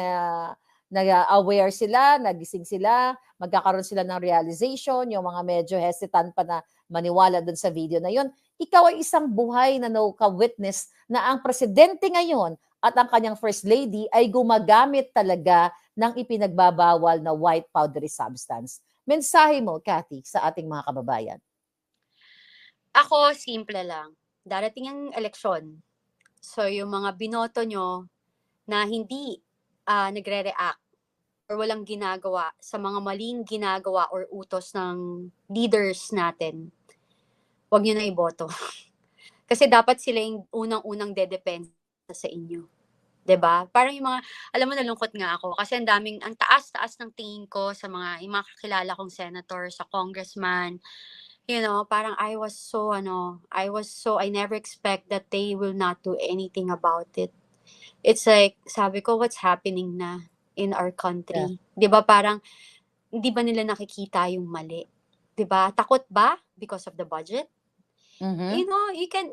na-aware sila, nagising sila, magkakaroon sila ng realization, yung mga medyo hesitant pa na maniwala dun sa video na yun. Ikaw ay isang buhay na ka-witness na ang presidente ngayon at ang kanyang first lady ay gumagamit talaga ng ipinagbabawal na white powdery substance. Mensahe mo, Kathy, sa ating mga kababayan. Ako, simple lang. Darating ang eleksyon. So, yung mga binoto nyo na hindi nagre-react or walang ginagawa sa mga maling ginagawa or utos ng leaders natin, huwag nyo na iboto. Kasi dapat sila yung unang-unang dedepensa sa inyo. 'Di ba? Parang yung mga, alam mo, nalungkot nga ako kasi ang taas-taas ng tingin ko sa yung mga kakilala kong senator, sa congressman. Parang I never expect that they will not do anything about it. It's like, sabi ko, what's happening na in our country? Yeah. 'Di ba? Parang, hindi ba nila nakikita yung mali? 'Di ba? Takot ba? Because of the budget? Mm-hmm.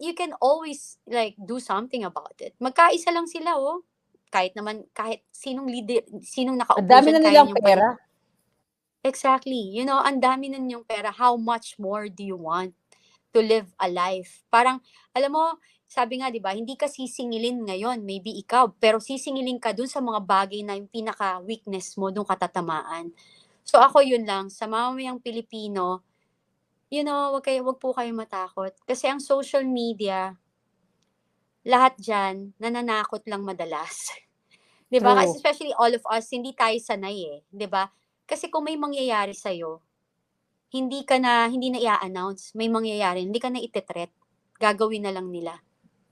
You can always like do something about it. Magkaisa lang sila, kahit sinong leader, sinong nakaupo dyan, kaya nilang pera. Exactly. Ang dami na ninyong pera. How much more do you want to live a life? Parang, alam mo, sabi nga, 'di ba, hindi ka sisingilin ngayon, maybe ikaw, pero sisingilin ka dun sa mga bagay na yung pinaka-weakness mo, dun katatamaan. So ako yun lang, sa mamamayang Pilipino, wag po kayo matakot. Kasi ang social media, lahat dyan, nananakot lang madalas. 'Di ba? Kasi especially all of us, hindi tayo sanay 'di ba? Kasi kung may mangyayari sa'yo, hindi na i-announce, may mangyayari, hindi ka na ite-threat, gagawin na lang nila.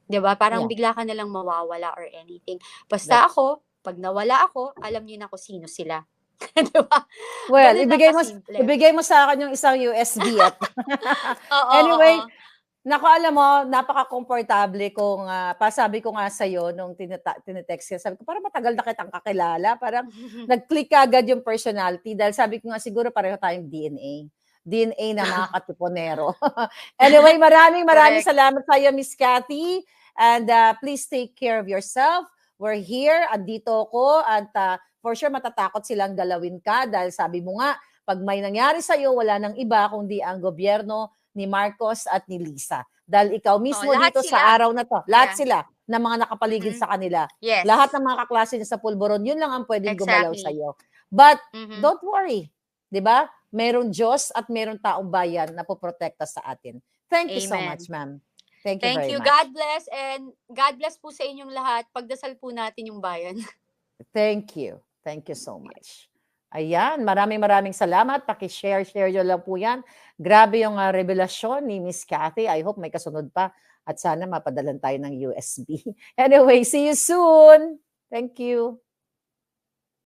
'Di ba? Parang bigla ka na lang mawawala or anything. Basta ako, pag nawala ako, alam niyo na kung sino sila. Diba? Well, ibigay mo sa akin yung isang USB at anyway, naku, alam mo, napaka-komportable kung pasabi ko nga sa'yo nung tinetext ka, sabi ko, parang matagal na kitang kakilala, parang nag-click agad yung personality dahil sabi ko nga siguro pareho tayong DNA na mga katipunero. Anyway, maraming salamat sa iyo, Miss Kathy, and please take care of yourself. We're here, andito ko, at for sure matatakot silang galawin ka dahil sabi mo nga, pag may nangyari sa'yo, wala nang iba kundi ang gobyerno ni Marcos at ni Lisa. Dahil ikaw mismo dito sila. sa araw na to, lahat sila na mga nakapaligid sa kanila. Yes. Lahat ng mga kaklase niya sa pulburon, yun lang ang pwedeng gumalaw sa'yo. But don't worry, 'di ba? Merong Diyos at merong taong bayan na poprotekta sa atin. Thank you so much, ma'am. Thank you Thank very you. much. God bless, and God bless po sa inyong lahat. Pagdasal po natin yung bayan. Thank you. Thank you so much. Ayan, maraming salamat. Paki-share nyo lang po yan. Grabe yung revelasyon ni Miss Cathy. I hope may kasunod pa at sana mapadalan tayo ng USB. Anyway, see you soon. Thank you.